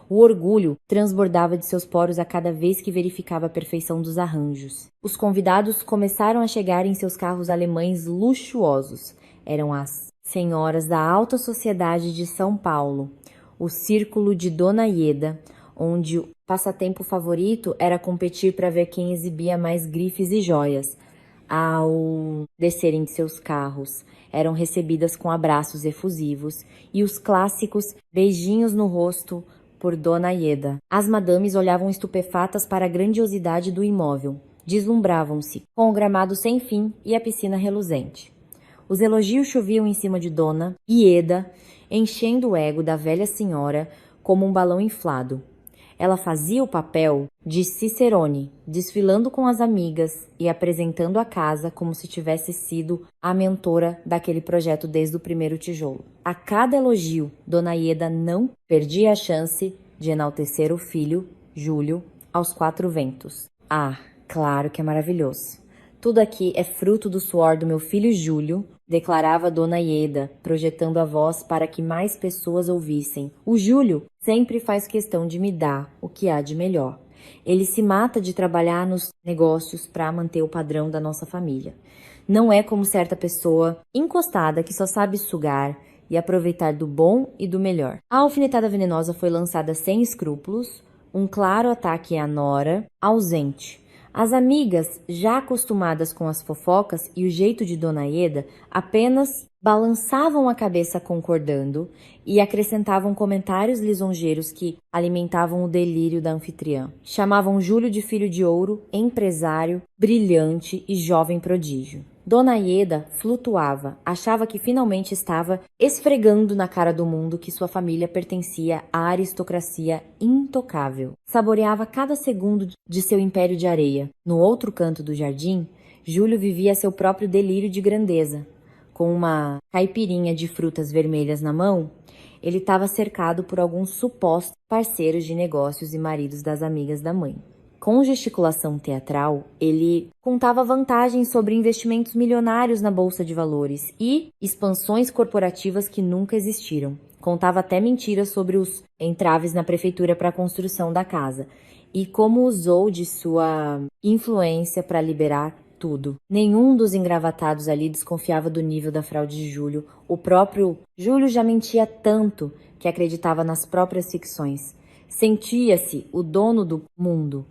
[SPEAKER 1] O orgulho transbordava de seus poros a cada vez que verificava a perfeição dos arranjos. Os convidados começaram a chegar em seus carros alemães luxuosos. Eram as senhoras da alta sociedade de São Paulo, o círculo de Dona Ieda, onde o passatempo favorito era competir para ver quem exibia mais grifes e joias. Ao descerem de seus carros, eram recebidas com abraços efusivos e os clássicos beijinhos no rosto por Dona Ieda. As madames olhavam estupefatas para a grandiosidade do imóvel. Deslumbravam-se com o gramado sem fim e a piscina reluzente. Os elogios choviam em cima de Dona Ieda, enchendo o ego da velha senhora como um balão inflado. Ela fazia o papel de Cicerone, desfilando com as amigas e apresentando a casa como se tivesse sido a mentora daquele projeto desde o primeiro tijolo. A cada elogio, Dona Ieda não perdia a chance de enaltecer o filho, Júlio, aos quatro ventos. Ah, claro que é maravilhoso. Tudo aqui é fruto do suor do meu filho Júlio, declarava Dona Ieda, projetando a voz para que mais pessoas ouvissem. O Júlio sempre faz questão de me dar o que há de melhor. Ele se mata de trabalhar nos negócios para manter o padrão da nossa família. Não é como certa pessoa encostada que só sabe sugar e aproveitar do bom e do melhor. A alfinetada venenosa foi lançada sem escrúpulos, um claro ataque à nora, ausente. As amigas, já acostumadas com as fofocas e o jeito de Dona Ieda, apenas balançavam a cabeça concordando e acrescentavam comentários lisonjeiros que alimentavam o delírio da anfitriã. Chamavam Júlio de filho de ouro, empresário, brilhante e jovem prodígio. Dona Ieda flutuava, achava que finalmente estava esfregando na cara do mundo que sua família pertencia à aristocracia intocável. Saboreava cada segundo de seu império de areia. No outro canto do jardim, Júlio vivia seu próprio delírio de grandeza. Com uma caipirinha de frutas vermelhas na mão, ele estava cercado por alguns supostos parceiros de negócios e maridos das amigas da mãe. Com gesticulação teatral, ele contava vantagens sobre investimentos milionários na bolsa de valores e expansões corporativas que nunca existiram. Contava até mentiras sobre os entraves na prefeitura para a construção da casa e como usou de sua influência para liberar tudo. Nenhum dos engravatados ali desconfiava do nível da fraude de Júlio. O próprio Júlio já mentia tanto que acreditava nas próprias ficções. Sentia-se o dono do mundo.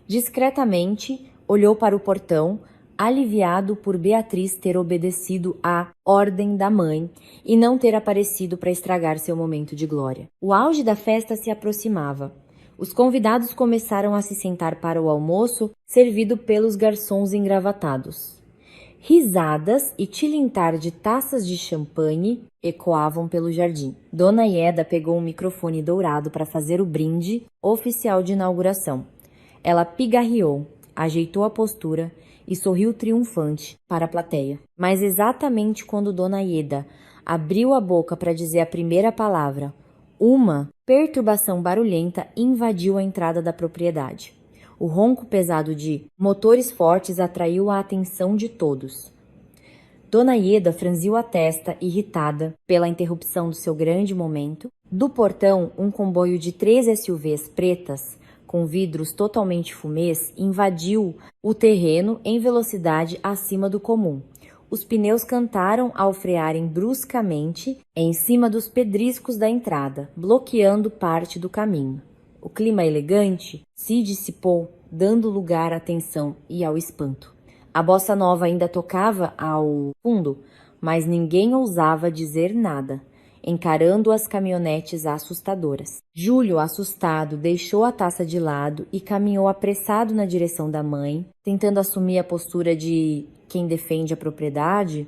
[SPEAKER 1] Discretamente, olhou para o portão, aliviado por Beatriz ter obedecido à ordem da mãe e não ter aparecido para estragar seu momento de glória. O auge da festa se aproximava. Os convidados começaram a se sentar para o almoço, servido pelos garçons engravatados. Risadas e tilintar de taças de champanhe ecoavam pelo jardim. Dona Ieda pegou um microfone dourado para fazer o brinde oficial de inauguração. Ela pigarreou, ajeitou a postura e sorriu triunfante para a plateia. Mas exatamente quando Dona Ieda abriu a boca para dizer a primeira palavra, uma perturbação barulhenta invadiu a entrada da propriedade. O ronco pesado de motores fortes atraiu a atenção de todos. Dona Ieda franziu a testa, irritada pela interrupção do seu grande momento. Do portão, um comboio de 3 SUVs pretas com vidros totalmente fumês, invadiu o terreno em velocidade acima do comum. Os pneus cantaram ao frearem bruscamente em cima dos pedriscos da entrada, bloqueando parte do caminho. O clima elegante se dissipou, dando lugar à tensão e ao espanto. A bossa nova ainda tocava ao fundo, mas ninguém ousava dizer nada, encarando as caminhonetes assustadoras. Júlio, assustado, deixou a taça de lado e caminhou apressado na direção da mãe, tentando assumir a postura de quem defende a propriedade,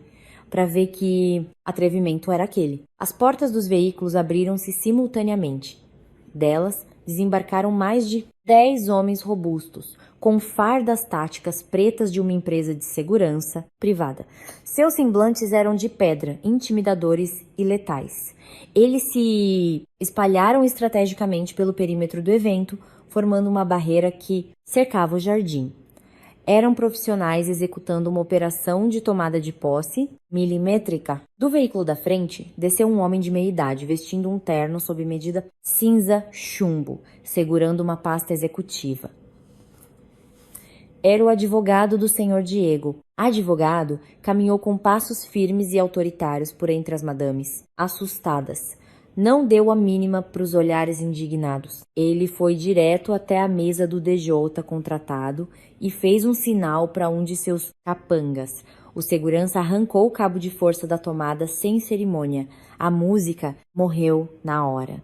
[SPEAKER 1] para ver que atrevimento era aquele. As portas dos veículos abriram-se simultaneamente. Delas desembarcaram mais de 10 homens robustos, com fardas táticas pretas de uma empresa de segurança privada. Seus semblantes eram de pedra, intimidadores e letais. Eles se espalharam estrategicamente pelo perímetro do evento, formando uma barreira que cercava o jardim. Eram profissionais executando uma operação de tomada de posse milimétrica. Do veículo da frente, desceu um homem de meia idade, vestindo um terno sob medida cinza chumbo, segurando uma pasta executiva. Era o advogado do senhor Diego. Advogado caminhou com passos firmes e autoritários por entre as madames, assustadas. Não deu a mínima para os olhares indignados. Ele foi direto até a mesa do DJ contratado e fez um sinal para um de seus capangas. O segurança arrancou o cabo de força da tomada sem cerimônia. A música morreu na hora.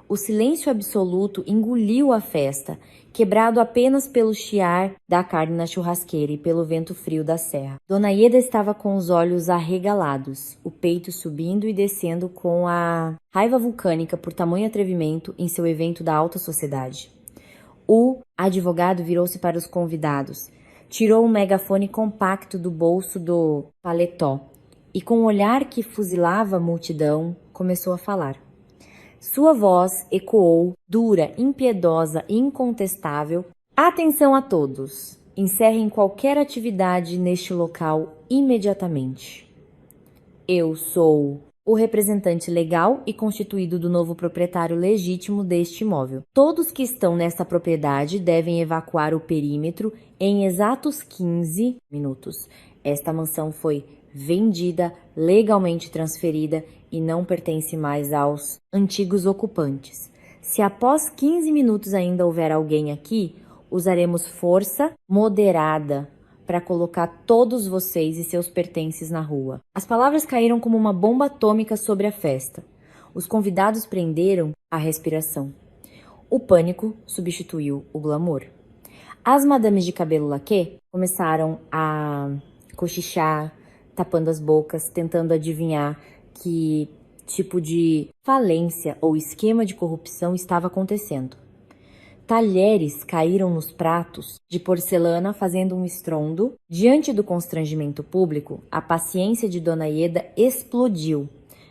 [SPEAKER 1] O silêncio absoluto engoliu a festa, quebrado apenas pelo chiar da carne na churrasqueira e pelo vento frio da serra. Dona Ieda estava com os olhos arregalados, o peito subindo e descendo com a raiva vulcânica por tamanho atrevimento em seu evento da alta sociedade. O advogado virou-se para os convidados, tirou um megafone compacto do bolso do paletó e, com um olhar que fuzilava a multidão, começou a falar. Sua voz ecoou, dura, impiedosa e incontestável. Atenção a todos! Encerrem qualquer atividade neste local imediatamente. Eu sou o representante legal e constituído do novo proprietário legítimo deste imóvel. Todos que estão nesta propriedade devem evacuar o perímetro em exatos 15 minutos. Esta mansão foi vendida, legalmente transferida e não pertence mais aos antigos ocupantes. Se após 15 minutos ainda houver alguém aqui, Usaremos força moderada para colocar todos vocês e seus pertences na rua. As palavras caíram como uma bomba atômica sobre a festa. Os convidados prenderam a respiração. O pânico substituiu o glamour. As madames de cabelo laquê começaram a cochichar, tapando as bocas, tentando adivinhar que tipo de falência ou esquema de corrupção estava acontecendo. Talheres caíram nos pratos de porcelana fazendo um estrondo. Diante do constrangimento público, a paciência de Dona Ieda explodiu.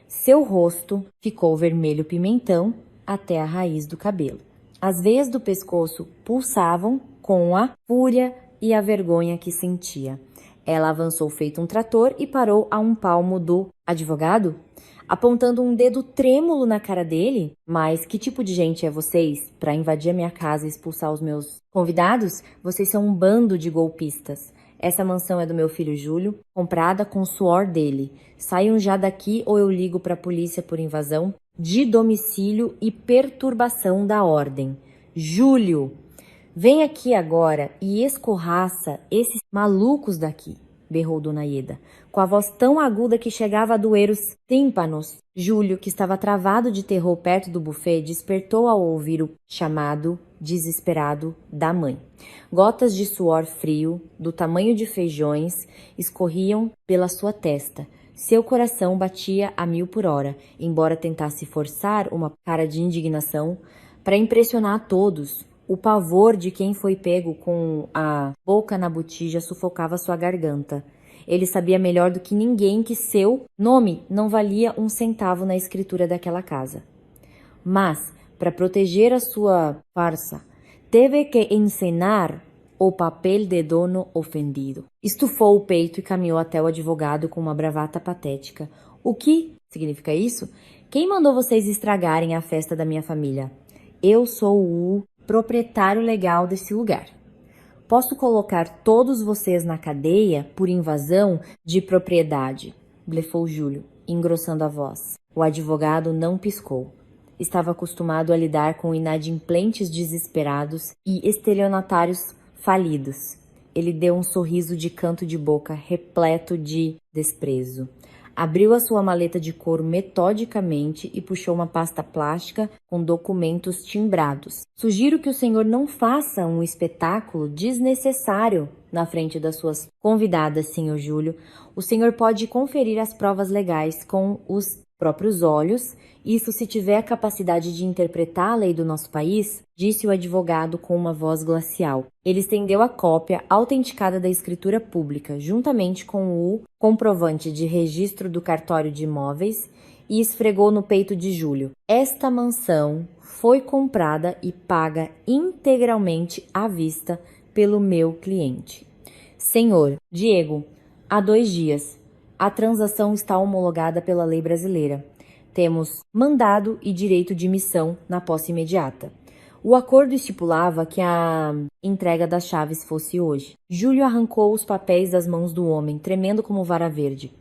[SPEAKER 1] Seu rosto ficou vermelho pimentão até a raiz do cabelo. As veias do pescoço pulsavam com a fúria e a vergonha que sentia. Ela avançou feito um trator e parou a um palmo do advogado, apontando um dedo trêmulo na cara dele. Mas que tipo de gente é vocês para invadir a minha casa e expulsar os meus convidados? Vocês são um bando de golpistas. Essa mansão é do meu filho Júlio, comprada com o suor dele. Saiam já daqui ou eu ligo para a polícia por invasão de domicílio e perturbação da ordem. Júlio, vem aqui agora e escorraça esses malucos daqui, berrou Dona Ieda, com a voz tão aguda que chegava a doer os tímpanos. Júlio, que estava travado de terror perto do buffet, despertou ao ouvir o chamado desesperado da mãe. Gotas de suor frio, do tamanho de feijões, escorriam pela sua testa. Seu coração batia a 1000 por hora, embora tentasse forçar uma cara de indignação para impressionar a todos. O pavor de quem foi pego com a boca na botija sufocava sua garganta. Ele sabia melhor do que ninguém que seu nome não valia um centavo na escritura daquela casa. Mas, para proteger a sua farsa, teve que encenar o papel de dono ofendido. Estufou o peito e caminhou até o advogado com uma bravata patética. O que significa isso? Quem mandou vocês estragarem a festa da minha família? Eu sou o proprietário legal desse lugar. Posso colocar todos vocês na cadeia por invasão de propriedade, blefou Júlio, engrossando a voz. O advogado não piscou. Estava acostumado a lidar com inadimplentes desesperados e estelionatários falidos. Ele deu um sorriso de canto de boca repleto de desprezo. Abriu a sua maleta de couro metodicamente e puxou uma pasta plástica com documentos timbrados. Sugiro que o senhor não faça um espetáculo desnecessário na frente das suas convidadas, senhor Júlio. O senhor pode conferir as provas legais com os próprios olhos, isso se tiver a capacidade de interpretar a lei do nosso país, disse o advogado com uma voz glacial. Ele estendeu a cópia autenticada da escritura pública, juntamente com o comprovante de registro do cartório de imóveis, e esfregou no peito de Júlio. Esta mansão foi comprada e paga integralmente à vista pelo meu cliente. Senhor Diego, há 2 dias. A transação está homologada pela lei brasileira. Temos mandado e direito de missão na posse imediata. O acordo estipulava que a entrega das chaves fosse hoje. Júlio arrancou os papéis das mãos do homem, tremendo como vara verde.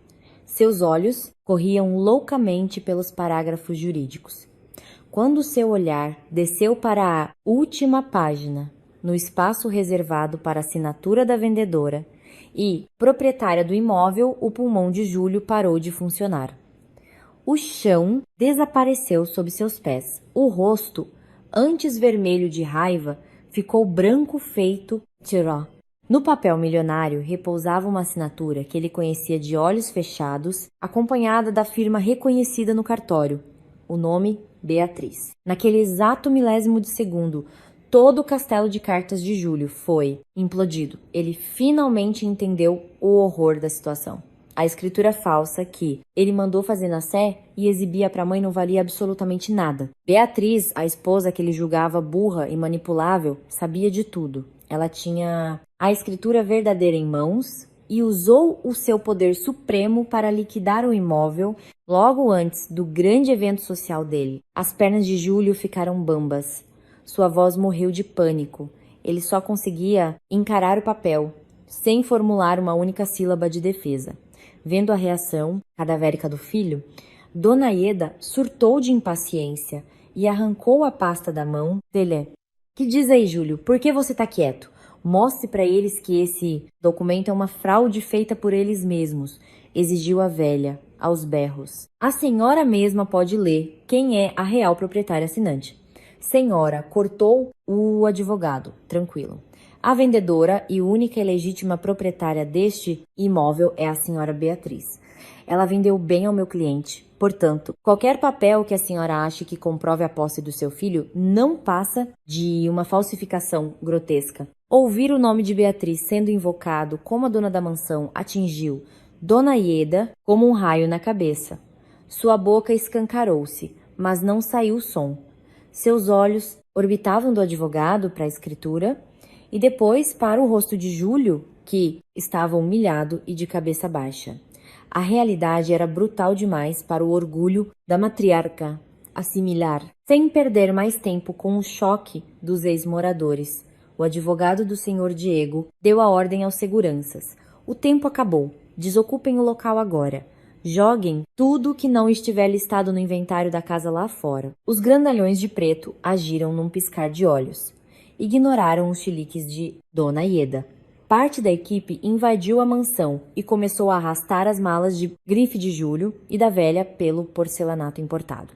[SPEAKER 1] Seus olhos corriam loucamente pelos parágrafos jurídicos. Quando seu olhar desceu para a última página, no espaço reservado para a assinatura da vendedora e proprietária do imóvel, o pulmão de Júlio parou de funcionar. O chão desapareceu sob seus pés. O rosto, antes vermelho de raiva, ficou branco feito tiró. No papel milionário repousava uma assinatura que ele conhecia de olhos fechados, acompanhada da firma reconhecida no cartório. O nome, Beatriz. Naquele exato milésimo de segundo, todo o castelo de cartas de Júlio foi implodido. Ele finalmente entendeu o horror da situação. A escritura falsa que ele mandou fazer na Sé e exibia para a mãe não valia absolutamente nada. Beatriz, a esposa que ele julgava burra e manipulável, sabia de tudo. Ela tinha a escritura verdadeira em mãos e usou o seu poder supremo para liquidar o imóvel logo antes do grande evento social dele. As pernas de Júlio ficaram bambas. Sua voz morreu de pânico. Ele só conseguia encarar o papel, sem formular uma única sílaba de defesa. Vendo a reação cadavérica do filho, Dona Ieda surtou de impaciência e arrancou a pasta da mão dele. Que diz aí, Júlio? Por que você tá quieto? Mostre para eles que esse documento é uma fraude feita por eles mesmos, exigiu a velha, aos berros. A senhora mesma pode ler quem é a real proprietária assinante. Senhora, cortou o advogado, tranquilo. A vendedora e única e legítima proprietária deste imóvel é a senhora Beatriz. Ela vendeu bem ao meu cliente. Portanto, qualquer papel que a senhora ache que comprove a posse do seu filho não passa de uma falsificação grotesca. Ouvir o nome de Beatriz sendo invocado como a dona da mansão atingiu Dona Ieda como um raio na cabeça. Sua boca escancarou-se, mas não saiu som. Seus olhos orbitavam do advogado para a escritura e depois para o rosto de Júlio, que estava humilhado e de cabeça baixa. A realidade era brutal demais para o orgulho da matriarca assimilar. Sem perder mais tempo com o choque dos ex-moradores, o advogado do senhor Diego deu a ordem aos seguranças. O tempo acabou. Desocupem o local agora. Joguem tudo que não estiver listado no inventário da casa lá fora. Os grandalhões de preto agiram num piscar de olhos. Ignoraram os chiliques de Dona Ieda. Parte da equipe invadiu a mansão e começou a arrastar as malas de grife de Júlio e da velha pelo porcelanato importado.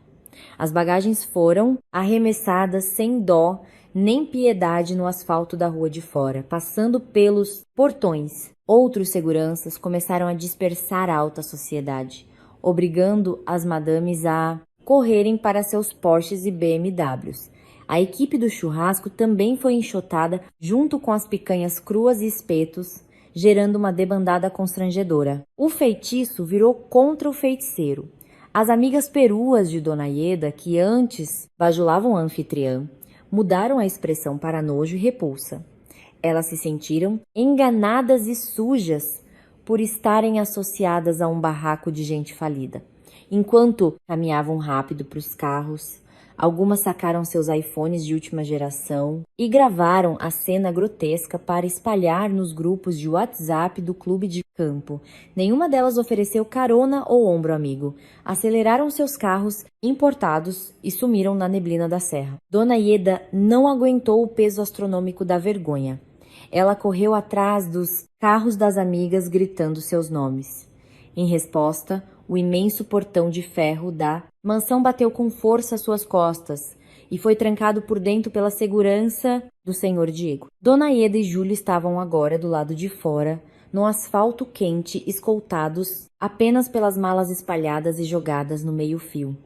[SPEAKER 1] As bagagens foram arremessadas sem dó nem piedade no asfalto da rua de fora, passando pelos portões. Outros seguranças começaram a dispersar a alta sociedade, obrigando as madames a correrem para seus Porsches e BMWs. A equipe do churrasco também foi enxotada junto com as picanhas cruas e espetos, gerando uma debandada constrangedora. O feitiço virou contra o feiticeiro. As amigas peruas de Dona Ieda, que antes bajulavam a anfitriã, mudaram a expressão para nojo e repulsa. Elas se sentiram enganadas e sujas por estarem associadas a um barraco de gente falida. Enquanto caminhavam rápido para os carros, algumas sacaram seus iPhones de última geração e gravaram a cena grotesca para espalhar nos grupos de WhatsApp do clube de campo. Nenhuma delas ofereceu carona ou ombro amigo. Aceleraram seus carros importados e sumiram na neblina da serra. Dona Ieda não aguentou o peso astronômico da vergonha. Ela correu atrás dos carros das amigas gritando seus nomes. Em resposta, o imenso portão de ferro da mansão bateu com força às suas costas e foi trancado por dentro pela segurança do senhor Diego. Dona Ieda e Júlio estavam agora do lado de fora, no asfalto quente, escoltados apenas pelas malas espalhadas e jogadas no meio-fio.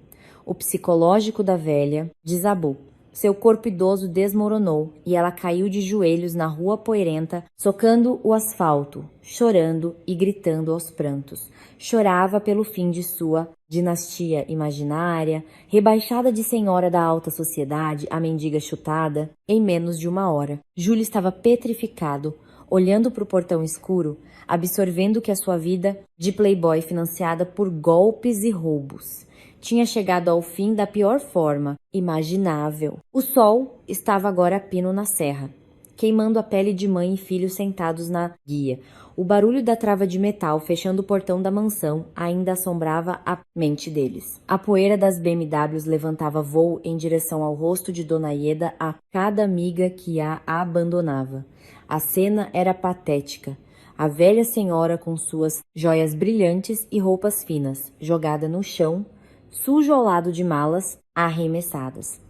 [SPEAKER 1] O psicológico da velha desabou. Seu corpo idoso desmoronou e ela caiu de joelhos na rua poeirenta, socando o asfalto, chorando e gritando aos prantos. Chorava pelo fim de sua dinastia imaginária, rebaixada de senhora da alta sociedade, a mendiga chutada, em menos de uma hora. Júlio estava petrificado, olhando para o portão escuro, absorvendo que a sua vida de playboy financiada por golpes e roubos tinha chegado ao fim da pior forma imaginável. O sol estava agora a pino na serra, queimando a pele de mãe e filho sentados na guia. O barulho da trava de metal fechando o portão da mansão ainda assombrava a mente deles. A poeira das BMWs levantava voo em direção ao rosto de Dona Ieda a cada amiga que a abandonava. A cena era patética. A velha senhora com suas joias brilhantes e roupas finas, jogada no chão, sujo ao lado de malas arremessadas.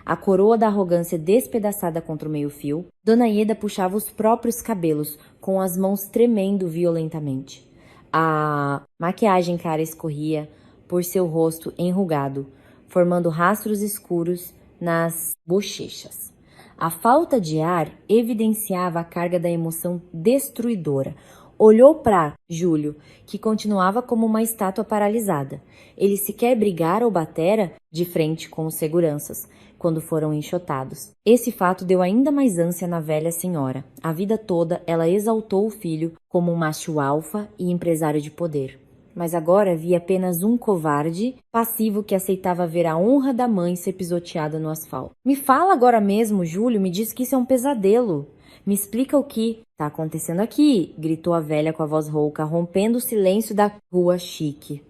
[SPEAKER 1] A coroa da arrogância despedaçada contra o meio-fio, Dona Ieda puxava os próprios cabelos, com as mãos tremendo violentamente. A maquiagem cara escorria por seu rosto enrugado, formando rastros escuros nas bochechas. A falta de ar evidenciava a carga da emoção destruidora. Olhou para Júlio, que continuava como uma estátua paralisada. Ele sequer brigara ou batera de frente com os seguranças, quando foram enxotados. Esse fato deu ainda mais ânsia na velha senhora. A vida toda ela exaltou o filho como um macho alfa e empresário de poder. Mas agora via apenas um covarde, passivo que aceitava ver a honra da mãe ser pisoteada no asfalto. Me fala agora mesmo, Júlio, me diz que isso é um pesadelo. Me explica o que está acontecendo aqui, gritou a velha com a voz rouca, rompendo o silêncio da rua chique.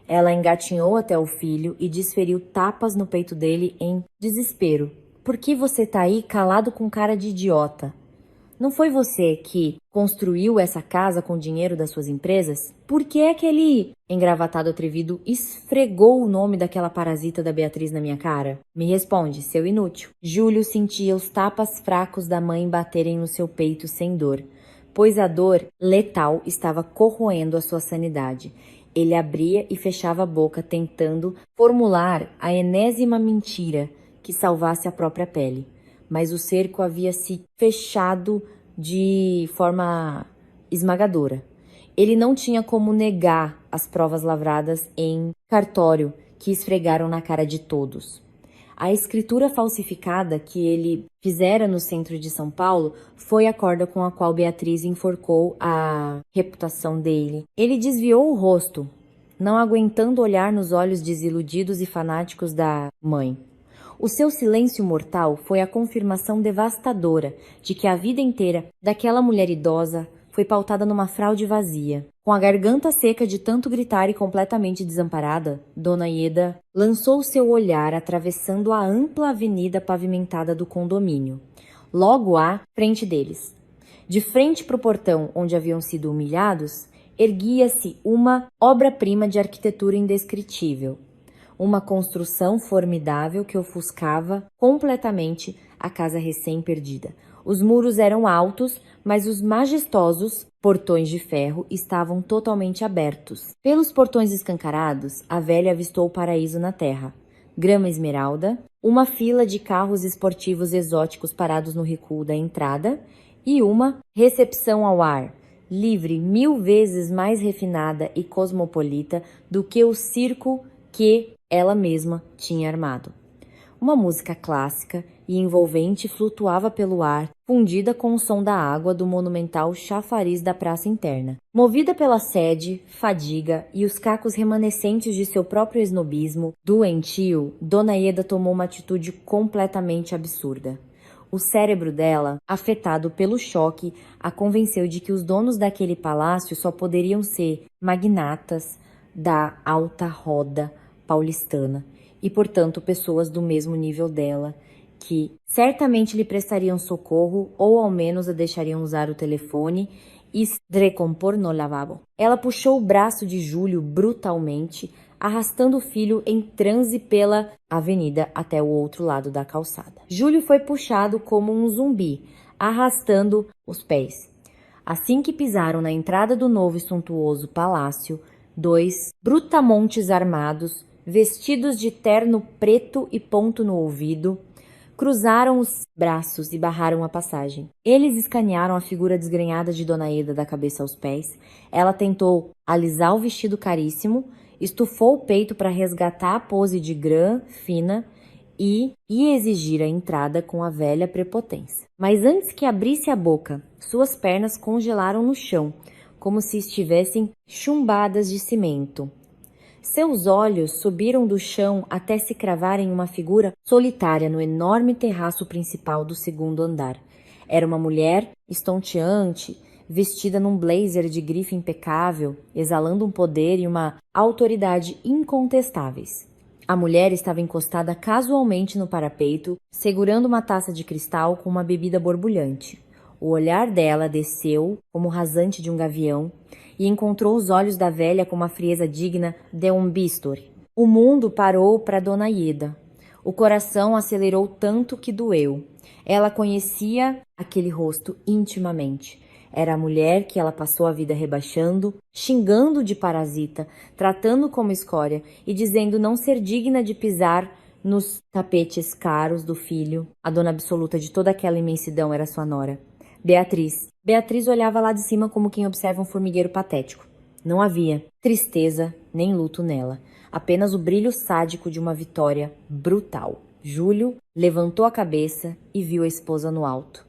[SPEAKER 1] Ela engatinhou até o filho e desferiu tapas no peito dele em desespero. por que você tá aí calado com cara de idiota? Não foi você que construiu essa casa com o dinheiro das suas empresas? Por que aquele engravatado atrevido esfregou o nome daquela parasita da Beatriz na minha cara? Me responde, seu inútil. Júlio sentia os tapas fracos da mãe baterem no seu peito sem dor, pois a dor letal estava corroendo a sua sanidade. Ele abria e fechava a boca tentando formular a enésima mentira que salvasse a própria pele. Mas o cerco havia se fechado de forma esmagadora. Ele não tinha como negar as provas lavradas em cartório que esfregaram na cara de todos. A escritura falsificada que ele fizera no centro de São Paulo foi a corda com a qual Beatriz enforcou a reputação dele. Ele desviou o rosto, não aguentando olhar nos olhos desiludidos e fanáticos da mãe. O seu silêncio mortal foi a confirmação devastadora de que a vida inteira daquela mulher idosa foi pautada numa fraude vazia. Com a garganta seca de tanto gritar e completamente desamparada, Dona Ieda lançou seu olhar atravessando a ampla avenida pavimentada do condomínio, logo à frente deles. De frente para o portão onde haviam sido humilhados, erguia-se uma obra-prima de arquitetura indescritível. Uma construção formidável que ofuscava completamente a casa recém-perdida. Os muros eram altos, mas os majestosos portões de ferro estavam totalmente abertos. Pelos portões escancarados, a velha avistou o paraíso na terra. Grama esmeralda, uma fila de carros esportivos exóticos parados no recuo da entrada e uma recepção ao ar, livre, 1000 vezes mais refinada e cosmopolita do que o circo que ela mesma tinha armado. Uma música clássica e envolvente flutuava pelo ar, fundida com o som da água do monumental chafariz da praça interna. Movida pela sede, fadiga e os cacos remanescentes de seu próprio esnobismo doentio, Dona Ieda tomou uma atitude completamente absurda. O cérebro dela, afetado pelo choque, a convenceu de que os donos daquele palácio só poderiam ser magnatas da alta roda paulistana e, portanto, pessoas do mesmo nível dela, que certamente lhe prestariam socorro ou ao menos a deixariam usar o telefone e se recompor no lavabo. Ela puxou o braço de Júlio brutalmente, arrastando o filho em transe pela avenida até o outro lado da calçada. Júlio foi puxado como um zumbi, arrastando os pés. Assim que pisaram na entrada do novo e suntuoso palácio, 2 brutamontes armados, vestidos de terno preto e ponto no ouvido, cruzaram os braços e barraram a passagem. Eles escanearam a figura desgrenhada de Dona Ieda da cabeça aos pés. Ela tentou alisar o vestido caríssimo, estufou o peito para resgatar a pose de grã fina e exigir a entrada com a velha prepotência. Mas antes que abrisse a boca, suas pernas congelaram no chão, como se estivessem chumbadas de cimento. Seus olhos subiram do chão até se cravar em uma figura solitária no enorme terraço principal do segundo andar. Era uma mulher estonteante, vestida num blazer de grife impecável, exalando um poder e uma autoridade incontestáveis. A mulher estava encostada casualmente no parapeito, segurando uma taça de cristal com uma bebida borbulhante. O olhar dela desceu, como o rasante de um gavião, e encontrou os olhos da velha com uma frieza digna de um bístore. O mundo parou para Dona Ieda. O coração acelerou tanto que doeu. Ela conhecia aquele rosto intimamente. Era a mulher que ela passou a vida rebaixando, xingando de parasita, tratando como escória e dizendo não ser digna de pisar nos tapetes caros do filho. A dona absoluta de toda aquela imensidão era sua nora, Beatriz. Beatriz olhava lá de cima como quem observa um formigueiro patético. Não havia tristeza nem luto nela, apenas o brilho sádico de uma vitória brutal. Júlio levantou a cabeça e viu a esposa no alto.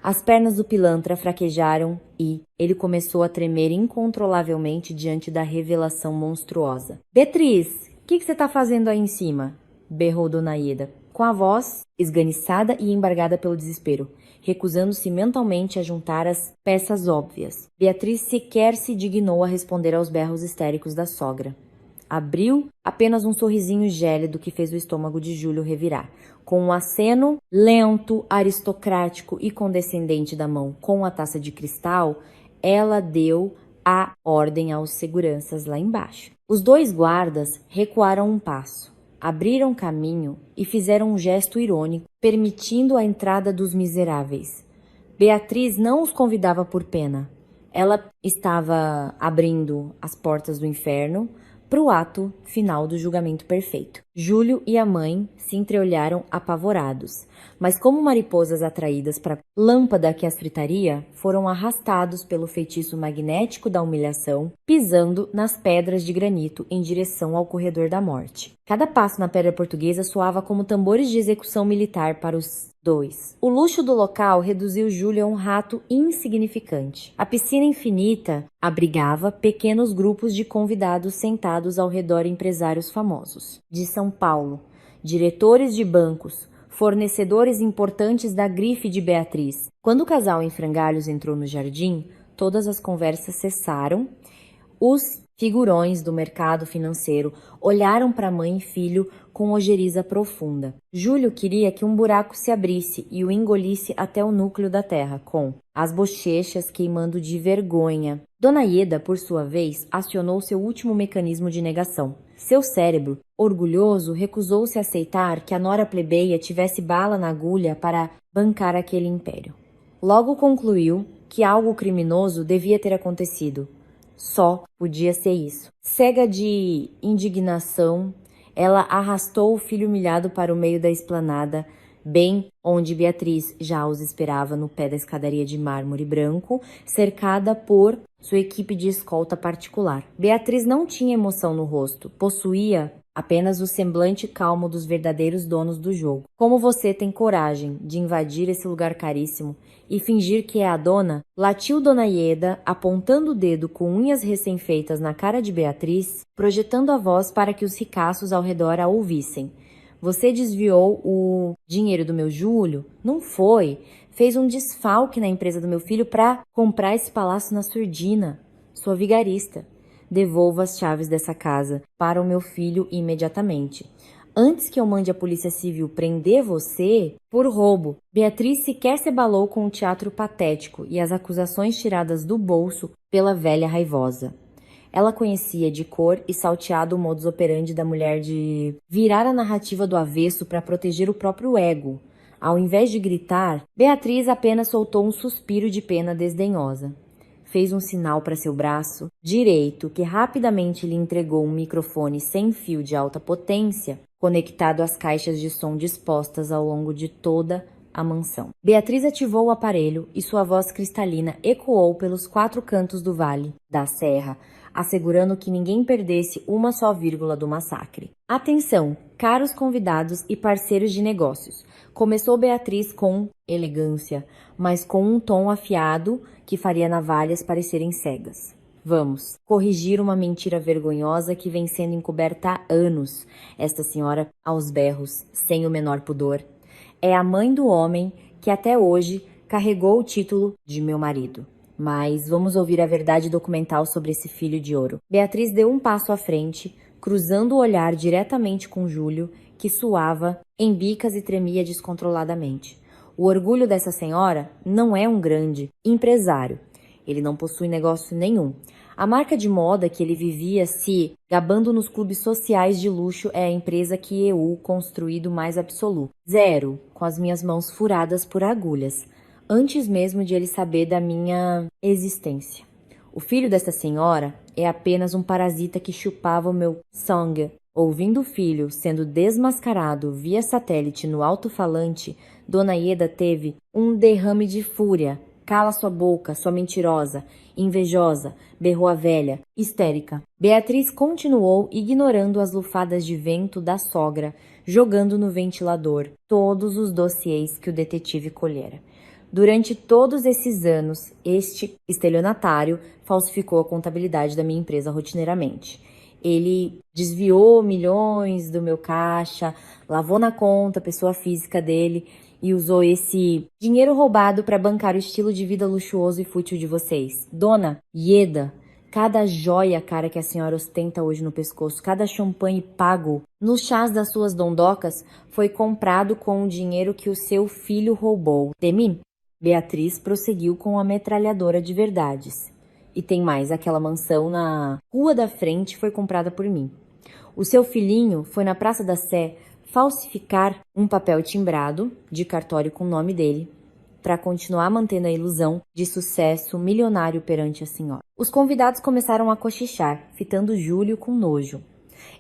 [SPEAKER 1] As pernas do pilantra fraquejaram e ele começou a tremer incontrolavelmente diante da revelação monstruosa. — Beatriz, o que você está fazendo aí em cima? Berrou Dona Ieda, com a voz esganiçada e embargada pelo desespero, recusando-se mentalmente a juntar as peças óbvias. Beatriz sequer se dignou a responder aos berros histéricos da sogra. Abriu apenas um sorrisinho gélido que fez o estômago de Júlio revirar. Com um aceno lento, aristocrático e condescendente da mão com a taça de cristal, ela deu a ordem aos seguranças lá embaixo. Os 2 guardas recuaram um passo, abriram caminho e fizeram um gesto irônico, permitindo a entrada dos miseráveis. Beatriz não os convidava por pena. Ela estava abrindo as portas do inferno para o ato final do julgamento perfeito. Júlio e a mãe se entreolharam apavorados, mas como mariposas atraídas para a lâmpada que as fritaria, foram arrastados pelo feitiço magnético da humilhação, pisando nas pedras de granito em direção ao corredor da morte. Cada passo na pedra portuguesa soava como tambores de execução militar para os 2. O luxo do local reduziu Júlio a um rato insignificante. A piscina infinita abrigava pequenos grupos de convidados sentados ao redor, empresários famosos de São Paulo, diretores de bancos, fornecedores importantes da grife de Beatriz. Quando o casal em frangalhos entrou no jardim, todas as conversas cessaram. Os figurões do mercado financeiro olharam para mãe e filho com ojeriza profunda. Júlio queria que um buraco se abrisse e o engolisse até o núcleo da terra, com as bochechas queimando de vergonha. Dona Ieda, por sua vez, acionou seu último mecanismo de negação. Seu cérebro, orgulhoso, recusou-se a aceitar que a nora plebeia tivesse bala na agulha para bancar aquele império. Logo concluiu que algo criminoso devia ter acontecido. Só podia ser isso. Cega de indignação, ela arrastou o filho humilhado para o meio da esplanada, bem onde Beatriz já os esperava no pé da escadaria de mármore branco, cercada por sua equipe de escolta particular. Beatriz não tinha emoção no rosto, possuía apenas o semblante calmo dos verdadeiros donos do jogo. Como você tem coragem de invadir esse lugar caríssimo e fingir que é a dona? Latiu Dona Ieda, apontando o dedo com unhas recém-feitas na cara de Beatriz, projetando a voz para que os ricaços ao redor a ouvissem. Você desviou o dinheiro do meu Júlio? Não foi. Fez um desfalque na empresa do meu filho para comprar esse palácio na surdina. Sua vigarista. Devolva as chaves dessa casa para o meu filho imediatamente. Antes que eu mande a polícia civil prender você por roubo. Beatriz sequer se abalou com o teatro patético e as acusações tiradas do bolso pela velha raivosa. Ela conhecia de cor e salteado o modus operandi da mulher de virar a narrativa do avesso para proteger o próprio ego. Ao invés de gritar, Beatriz apenas soltou um suspiro de pena desdenhosa. Fez um sinal para seu braço direito, que rapidamente lhe entregou um microfone sem fio de alta potência, conectado às caixas de som dispostas ao longo de toda a mansão. Beatriz ativou o aparelho e sua voz cristalina ecoou pelos 4 cantos do vale da serra, assegurando que ninguém perdesse uma só vírgula do massacre. Atenção, caros convidados e parceiros de negócios. Começou Beatriz com elegância, mas com um tom afiado que faria navalhas parecerem cegas. Vamos corrigir uma mentira vergonhosa que vem sendo encoberta há anos. Esta senhora, aos berros, sem o menor pudor, é a mãe do homem que até hoje carregou o título de meu marido. Mas vamos ouvir a verdade documental sobre esse filho de ouro. Beatriz deu um passo à frente, cruzando o olhar diretamente com Júlio, que suava em bicas e tremia descontroladamente. O orgulho dessa senhora não é um grande empresário. Ele não possui negócio nenhum. A marca de moda que ele vivia se gabando nos clubes sociais de luxo é a empresa que eu construí do mais absoluto. 0, com as minhas mãos furadas por agulhas, antes mesmo de ele saber da minha existência. O filho dessa senhora é apenas um parasita que chupava o meu sangue. Ouvindo o filho sendo desmascarado via satélite no alto-falante, Dona Ieda teve um derrame de fúria. Cala sua boca, sua mentirosa, invejosa, berrou a velha, histérica. Beatriz continuou ignorando as lufadas de vento da sogra, jogando no ventilador todos os dossiês que o detetive colhera. Durante todos esses anos, este estelionatário falsificou a contabilidade da minha empresa rotineiramente. Ele desviou milhões do meu caixa, lavou na conta a pessoa física dele e usou esse dinheiro roubado para bancar o estilo de vida luxuoso e fútil de vocês. Dona Ieda Cada joia cara que a senhora ostenta hoje no pescoço, cada champanhe pago nos chás das suas dondocas foi comprado com o dinheiro que o seu filho roubou de mim. Beatriz prosseguiu com a metralhadora de verdades. E tem mais, aquela mansão na rua da frente foi comprada por mim. O seu filhinho foi na Praça da Sé falsificar um papel timbrado de cartório com o nome dele, para continuar mantendo a ilusão de sucesso milionário perante a senhora. Os convidados começaram a cochichar, fitando Júlio com nojo.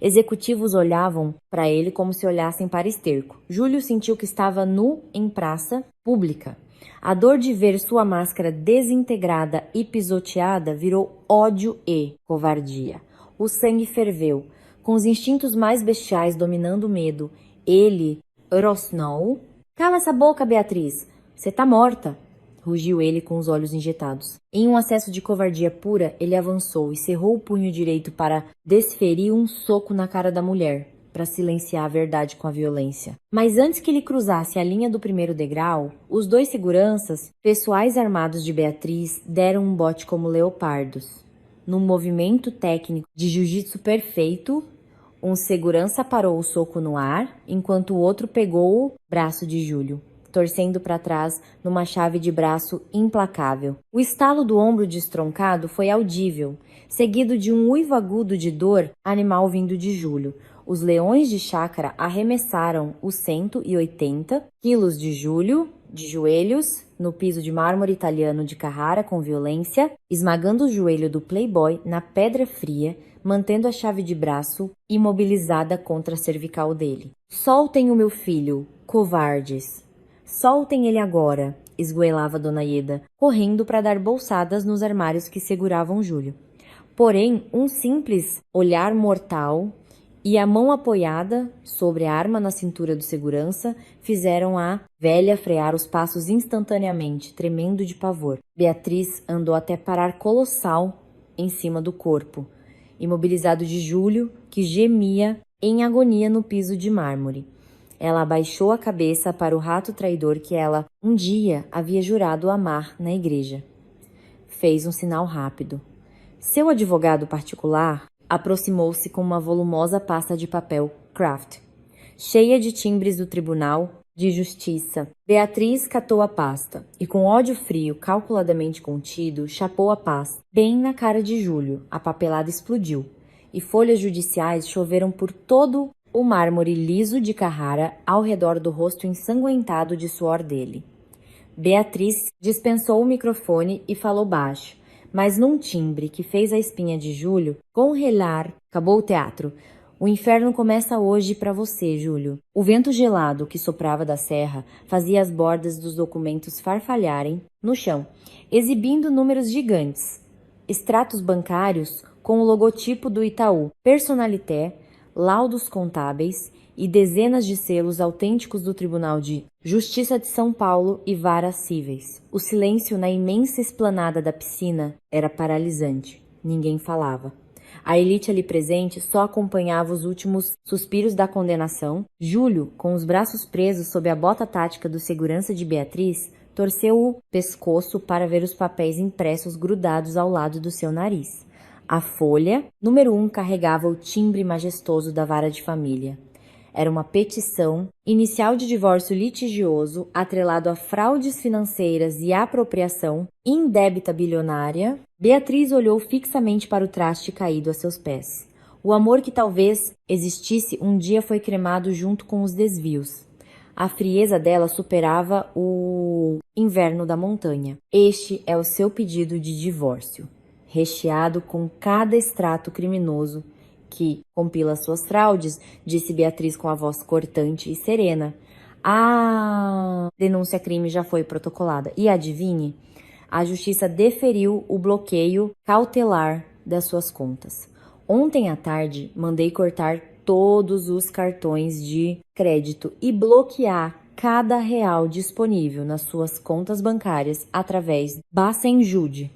[SPEAKER 1] Executivos olhavam para ele como se olhassem para esterco. Júlio sentiu que estava nu em praça pública. A dor de ver sua máscara desintegrada e pisoteada virou ódio e covardia. O sangue ferveu. Com os instintos mais bestiais dominando o medo, ele rosnou. Cala essa boca, Beatriz! Você tá morta! Rugiu ele com os olhos injetados. Em um acesso de covardia pura, ele avançou e cerrou o punho direito para desferir um soco na cara da mulher, para silenciar a verdade com a violência. Mas antes que ele cruzasse a linha do primeiro degrau, os dois seguranças, pessoais armados de Beatriz, deram um bote como leopardos. Num movimento técnico de jiu-jitsu perfeito, um segurança parou o soco no ar, enquanto o outro pegou o braço de Júlio, torcendo para trás numa chave de braço implacável. O estalo do ombro destroncado foi audível, seguido de um uivo agudo de dor animal vindo de Júlio. Os leões de chácara arremessaram os 180 quilos de Júlio de joelhos no piso de mármore italiano de Carrara com violência, esmagando o joelho do playboy na pedra fria, mantendo a chave de braço imobilizada contra a cervical dele. Soltem o meu filho, covardes! Soltem ele agora! Esgoelava Dona Ieda, correndo para dar bolsadas nos armários que seguravam Júlio. Porém, um simples olhar mortal e a mão apoiada sobre a arma na cintura do segurança fizeram a velha frear os passos instantaneamente, tremendo de pavor. Beatriz andou até parar colossal em cima do corpo, imobilizado de Júlio, que gemia em agonia no piso de mármore. Ela abaixou a cabeça para o rato traidor que ela um dia havia jurado amar na igreja. Fez um sinal rápido. Seu advogado particular aproximou-se com uma volumosa pasta de papel Kraft, cheia de timbres do Tribunal de Justiça. Beatriz catou a pasta e, com ódio frio calculadamente contido, chapou a pasta bem na cara de Júlio. A papelada explodiu e folhas judiciais choveram por todo o mármore liso de Carrara ao redor do rosto ensanguentado de suor dele. Beatriz dispensou o microfone e falou baixo, mas num timbre que fez a espinha de Júlio congelar. Acabou o teatro. O inferno começa hoje para você, Júlio. O vento gelado que soprava da serra fazia as bordas dos documentos farfalharem no chão, exibindo números gigantes, extratos bancários com o logotipo do Itaú, Personalité, laudos contábeis e dezenas de selos autênticos do Tribunal de Justiça de São Paulo e varas cíveis. O silêncio na imensa esplanada da piscina era paralisante. Ninguém falava. A elite ali presente só acompanhava os últimos suspiros da condenação. Júlio, com os braços presos sob a bota tática do segurança de Beatriz, torceu o pescoço para ver os papéis impressos grudados ao lado do seu nariz. A folha número 1 carregava o timbre majestoso da vara de família. Era uma petição inicial de divórcio litigioso atrelado a fraudes financeiras e apropriação indébita bilionária. Beatriz olhou fixamente para o traste caído a seus pés. O amor que talvez existisse um dia foi cremado junto com os desvios. A frieza dela superava o inverno da montanha. Este é o seu pedido de divórcio, recheado com cada extrato criminoso que compila suas fraudes, disse Beatriz com a voz cortante e serena. A denúncia-crime já foi protocolada. E adivinhe, a justiça deferiu o bloqueio cautelar das suas contas. Ontem à tarde, mandei cortar todos os cartões de crédito e bloquear cada real disponível nas suas contas bancárias através da Senjude.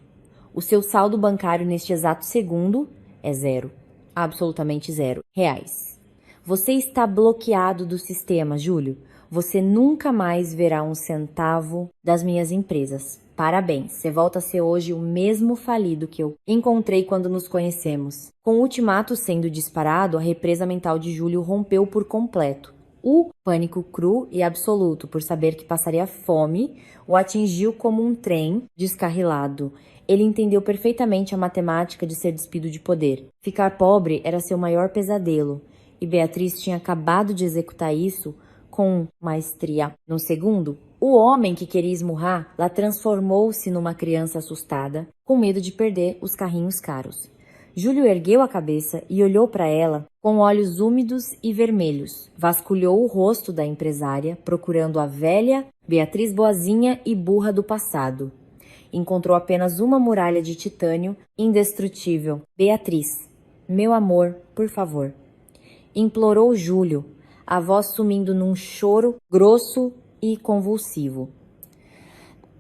[SPEAKER 1] O seu saldo bancário neste exato segundo é zero. Absolutamente zero reais. Você está bloqueado do sistema, Júlio. Você nunca mais verá um centavo das minhas empresas. Parabéns, você volta a ser hoje o mesmo falido que eu encontrei quando nos conhecemos. Com o ultimato sendo disparado, a represa mental de Júlio rompeu por completo. O pânico cru e absoluto por saber que passaria fome o atingiu como um trem descarrilado. Ele entendeu perfeitamente a matemática de ser despido de poder. Ficar pobre era seu maior pesadelo, e Beatriz tinha acabado de executar isso com maestria. No segundo, o homem que queria esmurrar lá transformou-se numa criança assustada, com medo de perder os carrinhos caros. Júlio ergueu a cabeça e olhou para ela com olhos úmidos e vermelhos. Vasculhou o rosto da empresária, procurando a velha Beatriz boazinha e burra do passado. Encontrou apenas uma muralha de titânio indestrutível. Beatriz, meu amor, por favor. Implorou Júlio, a voz sumindo num choro grosso e convulsivo.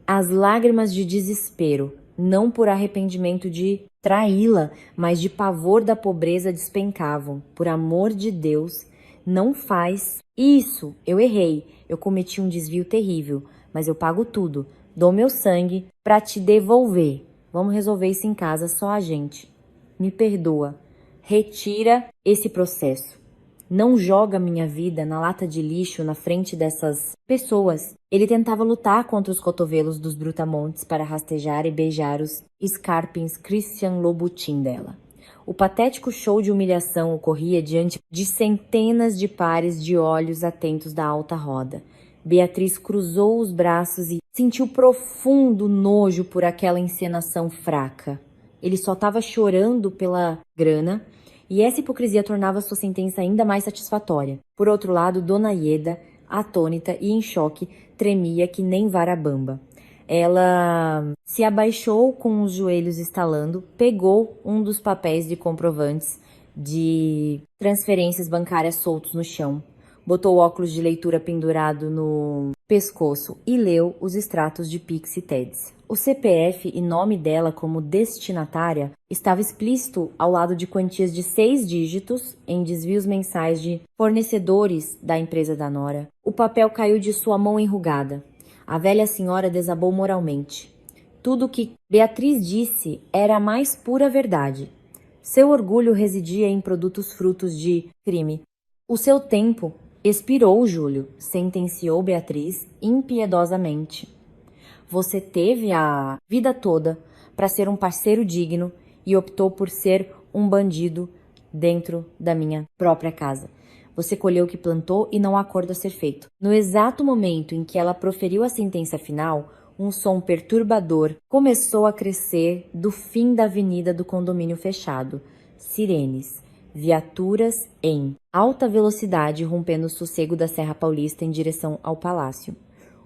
[SPEAKER 1] As lágrimas de desespero, não por arrependimento de traí-la, mas de pavor da pobreza despencavam. Por amor de Deus, não faz isso. Eu errei. Eu cometi um desvio terrível, mas eu pago tudo. Dou meu sangue para te devolver. Vamos resolver isso em casa, só a gente. Me perdoa. Retira esse processo. Não joga minha vida na lata de lixo na frente dessas pessoas. Ele tentava lutar contra os cotovelos dos brutamontes para rastejar e beijar os escarpins Christian Louboutin dela. O patético show de humilhação ocorria diante de centenas de pares de olhos atentos da alta roda. Beatriz cruzou os braços e sentiu profundo nojo por aquela encenação fraca. Ele só estava chorando pela grana, e essa hipocrisia tornava sua sentença ainda mais satisfatória. Por outro lado, Dona Ieda, atônita e em choque, tremia que nem vara bamba. Ela se abaixou com os joelhos estalando, pegou um dos papéis de comprovantes de transferências bancárias soltos no chão, botou o óculos de leitura pendurado no pescoço e leu os extratos de Pix e TEDs. O CPF e nome dela como destinatária estava explícito ao lado de quantias de 6 dígitos em desvios mensais de fornecedores da empresa da nora. O papel caiu de sua mão enrugada. A velha senhora desabou moralmente. Tudo o que Beatriz disse era a mais pura verdade. Seu orgulho residia em produtos frutos de crime. O seu tempo expirou, Júlio, sentenciou Beatriz impiedosamente. Você teve a vida toda para ser um parceiro digno e optou por ser um bandido dentro da minha própria casa. Você colheu o que plantou e não há acordo a ser feito. No exato momento em que ela proferiu a sentença final, um som perturbador começou a crescer do fim da avenida do condomínio fechado. Sirenes, viaturas em alta velocidade rompendo o sossego da Serra Paulista em direção ao palácio.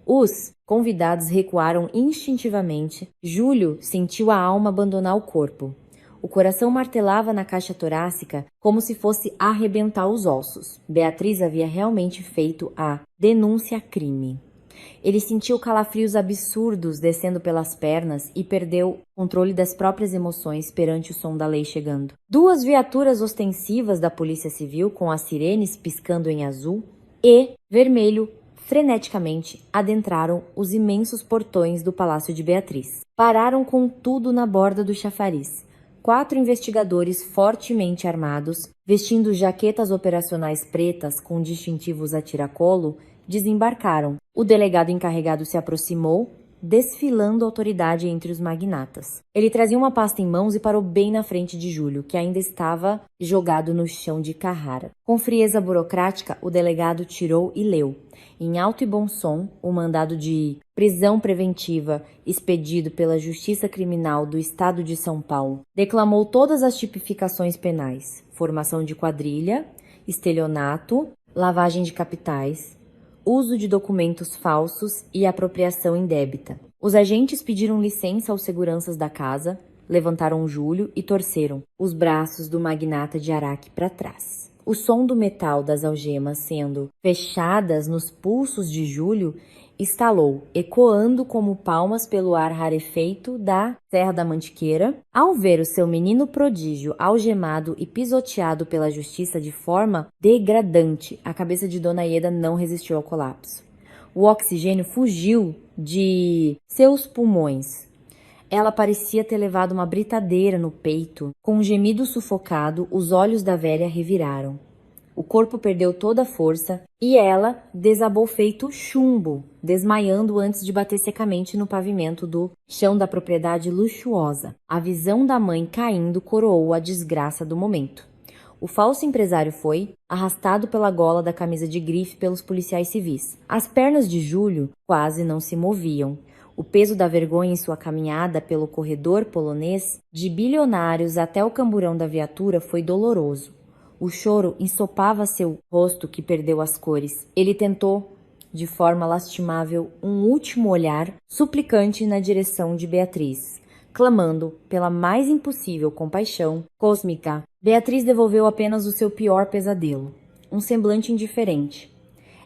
[SPEAKER 1] Os convidados recuaram instintivamente. Júlio sentiu a alma abandonar o corpo. O coração martelava na caixa torácica como se fosse arrebentar os ossos. Beatriz havia realmente feito a denúncia-crime. Ele sentiu calafrios absurdos descendo pelas pernas e perdeu o controle das próprias emoções perante o som da lei chegando. 2 viaturas ostensivas da Polícia Civil, com as sirenes piscando em azul e vermelho, freneticamente adentraram os imensos portões do Palácio de Beatriz. Pararam com tudo na borda do chafariz. 4 investigadores fortemente armados, vestindo jaquetas operacionais pretas com distintivos a tiracolo, desembarcaram. O delegado encarregado se aproximou, desfilando autoridade entre os magnatas. Ele trazia uma pasta em mãos e parou bem na frente de Júlio, que ainda estava jogado no chão de Carrara. Com frieza burocrática, o delegado tirou e leu, em alto e bom som, o mandado de prisão preventiva expedido pela Justiça Criminal do Estado de São Paulo. Declamou todas as tipificações penais: formação de quadrilha, estelionato, lavagem de capitais, uso de documentos falsos e apropriação indébita. Os agentes pediram licença aos seguranças da casa, levantaram Júlio e torceram os braços do magnata de Araque para trás. O som do metal das algemas sendo fechadas nos pulsos de Júlio estalou, ecoando como palmas pelo ar rarefeito da Serra da Mantiqueira. Ao ver o seu menino prodígio algemado e pisoteado pela justiça de forma degradante, a cabeça de Dona Ieda não resistiu ao colapso. O oxigênio fugiu de seus pulmões. Ela parecia ter levado uma britadeira no peito. Com um gemido sufocado, os olhos da velha reviraram. O corpo perdeu toda a força e ela desabou feito chumbo, desmaiando antes de bater secamente no pavimento do chão da propriedade luxuosa. A visão da mãe caindo coroou a desgraça do momento. O falso empresário foi arrastado pela gola da camisa de grife pelos policiais civis. As pernas de Júlio quase não se moviam. O peso da vergonha em sua caminhada pelo corredor polonês, de bilionários até o camburão da viatura, foi doloroso. O choro ensopava seu rosto que perdeu as cores. Ele tentou, de forma lastimável, um último olhar suplicante na direção de Beatriz, clamando pela mais impossível compaixão cósmica. Beatriz devolveu apenas o seu pior pesadelo, um semblante indiferente.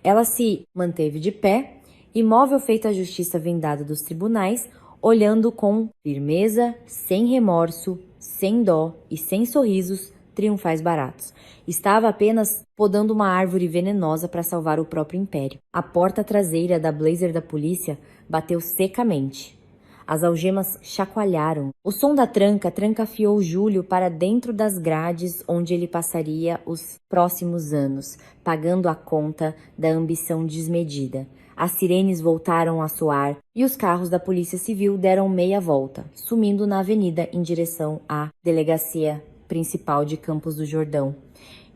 [SPEAKER 1] Ela se manteve de pé, imóvel feita a justiça vendada dos tribunais, olhando com firmeza, sem remorso, sem dó e sem sorrisos triunfais baratos. Estava apenas podando uma árvore venenosa para salvar o próprio império. A porta traseira da blazer da polícia bateu secamente. As algemas chacoalharam. O som da tranca trancafiou Júlio para dentro das grades onde ele passaria os próximos anos, pagando a conta da ambição desmedida. As sirenes voltaram a soar e os carros da Polícia Civil deram meia volta, sumindo na avenida em direção à delegacia principal de Campos do Jordão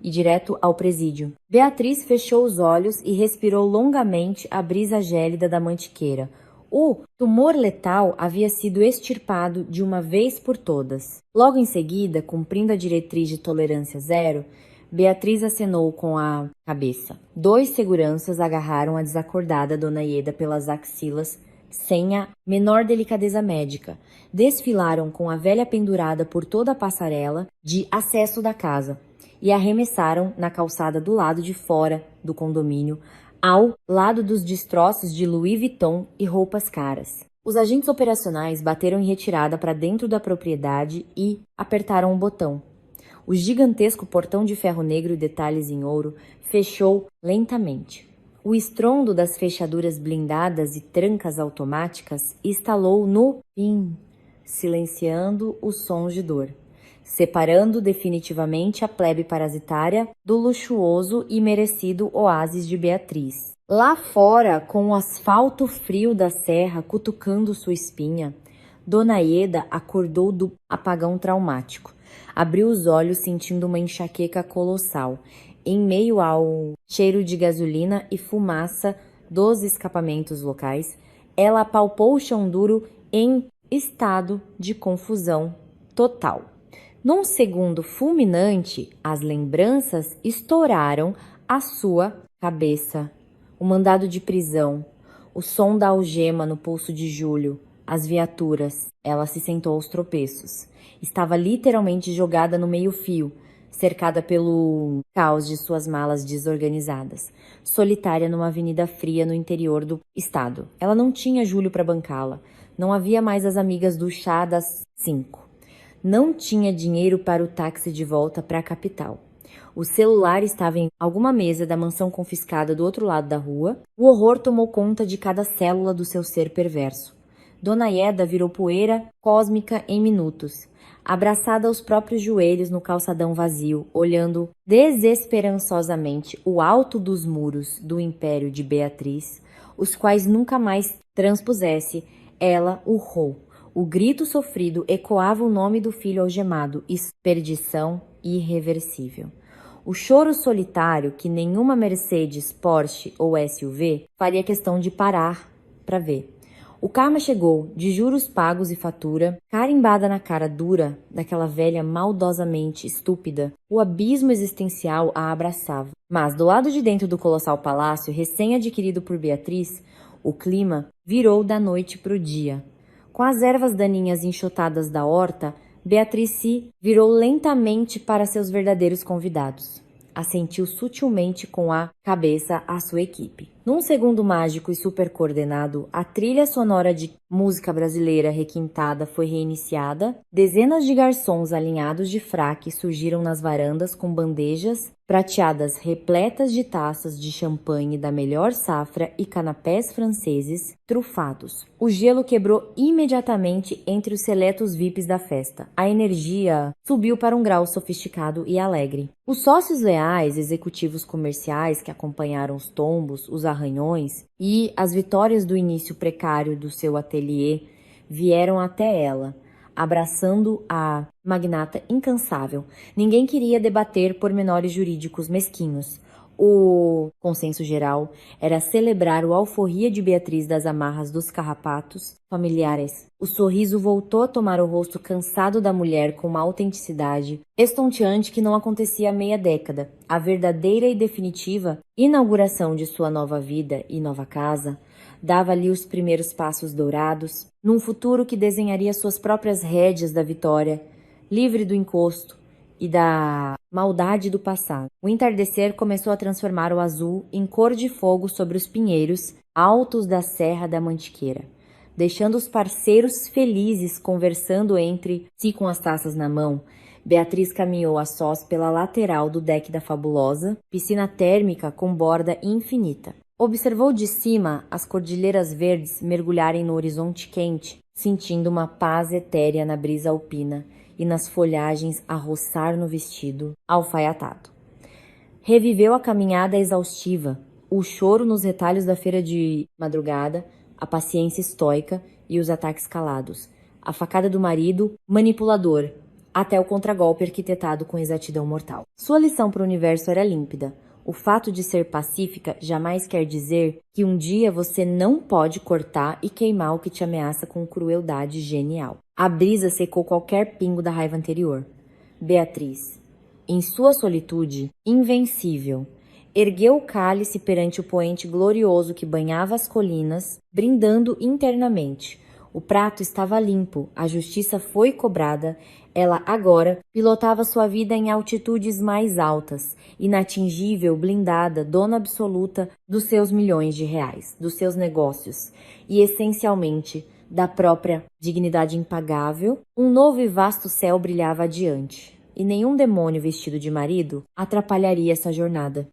[SPEAKER 1] e direto ao presídio. Beatriz fechou os olhos e respirou longamente a brisa gélida da mantiqueira. O tumor letal havia sido extirpado de uma vez por todas. Logo em seguida, cumprindo a diretriz de tolerância zero, Beatriz acenou com a cabeça. 2 seguranças agarraram a desacordada Dona Ieda pelas axilas sem a menor delicadeza médica. Desfilaram com a velha pendurada por toda a passarela de acesso da casa e arremessaram na calçada do lado de fora do condomínio, ao lado dos destroços de Louis Vuitton e roupas caras. Os agentes operacionais bateram em retirada para dentro da propriedade e apertaram um botão. O gigantesco portão de ferro negro e detalhes em ouro fechou lentamente. O estrondo das fechaduras blindadas e trancas automáticas estalou no fim, silenciando os sons de dor, separando definitivamente a plebe parasitária do luxuoso e merecido oásis de Beatriz. Lá fora, com o asfalto frio da serra cutucando sua espinha, Dona Ieda acordou do apagão traumático. Abriu os olhos sentindo uma enxaqueca colossal. Em meio ao cheiro de gasolina e fumaça dos escapamentos locais, ela apalpou o chão duro em estado de confusão total. Num segundo fulminante, as lembranças estouraram à sua cabeça. O mandado de prisão, o som da algema no pulso de Júlio, as viaturas. Ela se sentou aos tropeços. Estava literalmente jogada no meio-fio, cercada pelo caos de suas malas desorganizadas, solitária numa avenida fria no interior do estado. Ela não tinha Júlio para bancá-la. Não havia mais as amigas do chá das 5. Não tinha dinheiro para o táxi de volta para a capital. O celular estava em alguma mesa da mansão confiscada do outro lado da rua. O horror tomou conta de cada célula do seu ser perverso. Dona Ieda virou poeira cósmica em minutos, abraçada aos próprios joelhos no calçadão vazio, olhando desesperançosamente o alto dos muros do império de Beatriz, os quais nunca mais transpusesse. Ela urrou. O grito sofrido ecoava o nome do filho algemado, perdição irreversível. O choro solitário que nenhuma Mercedes, Porsche ou SUV faria questão de parar para ver. O karma chegou, de juros pagos e fatura, carimbada na cara dura daquela velha maldosamente estúpida. O abismo existencial a abraçava. Mas do lado de dentro do colossal palácio, recém-adquirido por Beatriz, o clima virou da noite para o dia. Com as ervas daninhas enxotadas da horta, Beatriz se virou lentamente para seus verdadeiros convidados. Assentiu sutilmente com a cabeça à sua equipe. Num segundo mágico e super coordenado, a trilha sonora de música brasileira requintada foi reiniciada. Dezenas de garçons alinhados de fraque surgiram nas varandas com bandejas prateadas repletas de taças de champanhe da melhor safra e canapés franceses trufados. O gelo quebrou imediatamente entre os seletos VIPs da festa. A energia subiu para um grau sofisticado e alegre. Os sócios leais, executivos comerciais que acompanharam os tombos, os arranhões e as vitórias do início precário do seu ateliê vieram até ela, abraçando a magnata incansável. Ninguém queria debater pormenores jurídicos mesquinhos. O consenso geral era celebrar o alforria de Beatriz das amarras dos carrapatos familiares. O sorriso voltou a tomar o rosto cansado da mulher com uma autenticidade estonteante que não acontecia há meia década. A verdadeira e definitiva inauguração de sua nova vida e nova casa dava-lhe os primeiros passos dourados, num futuro que desenharia suas próprias rédeas da vitória, livre do encosto e da maldade do passado. O entardecer começou a transformar o azul em cor de fogo sobre os pinheiros altos da Serra da Mantiqueira, deixando os parceiros felizes conversando entre si com as taças na mão. Beatriz caminhou a sós pela lateral do deck da fabulosa piscina térmica com borda infinita. Observou de cima as cordilheiras verdes mergulharem no horizonte quente, sentindo uma paz etérea na brisa alpina e nas folhagens a roçar no vestido alfaiatado. Reviveu a caminhada exaustiva, o choro nos retalhos da feira de madrugada, a paciência estoica e os ataques calados, a facada do marido manipulador, até o contragolpe arquitetado com exatidão mortal. Sua lição para o universo era límpida. O fato de ser pacífica jamais quer dizer que um dia você não pode cortar e queimar o que te ameaça com crueldade genial. A brisa secou qualquer pingo da raiva anterior. Beatriz, em sua solitude, invencível, ergueu o cálice perante o poente glorioso que banhava as colinas, brindando internamente. O prato estava limpo, a justiça foi cobrada. Ela agora pilotava sua vida em altitudes mais altas, inatingível, blindada, dona absoluta dos seus milhões de reais, dos seus negócios e, essencialmente, da própria dignidade impagável. Um novo e vasto céu brilhava adiante, e nenhum demônio vestido de marido atrapalharia essa jornada.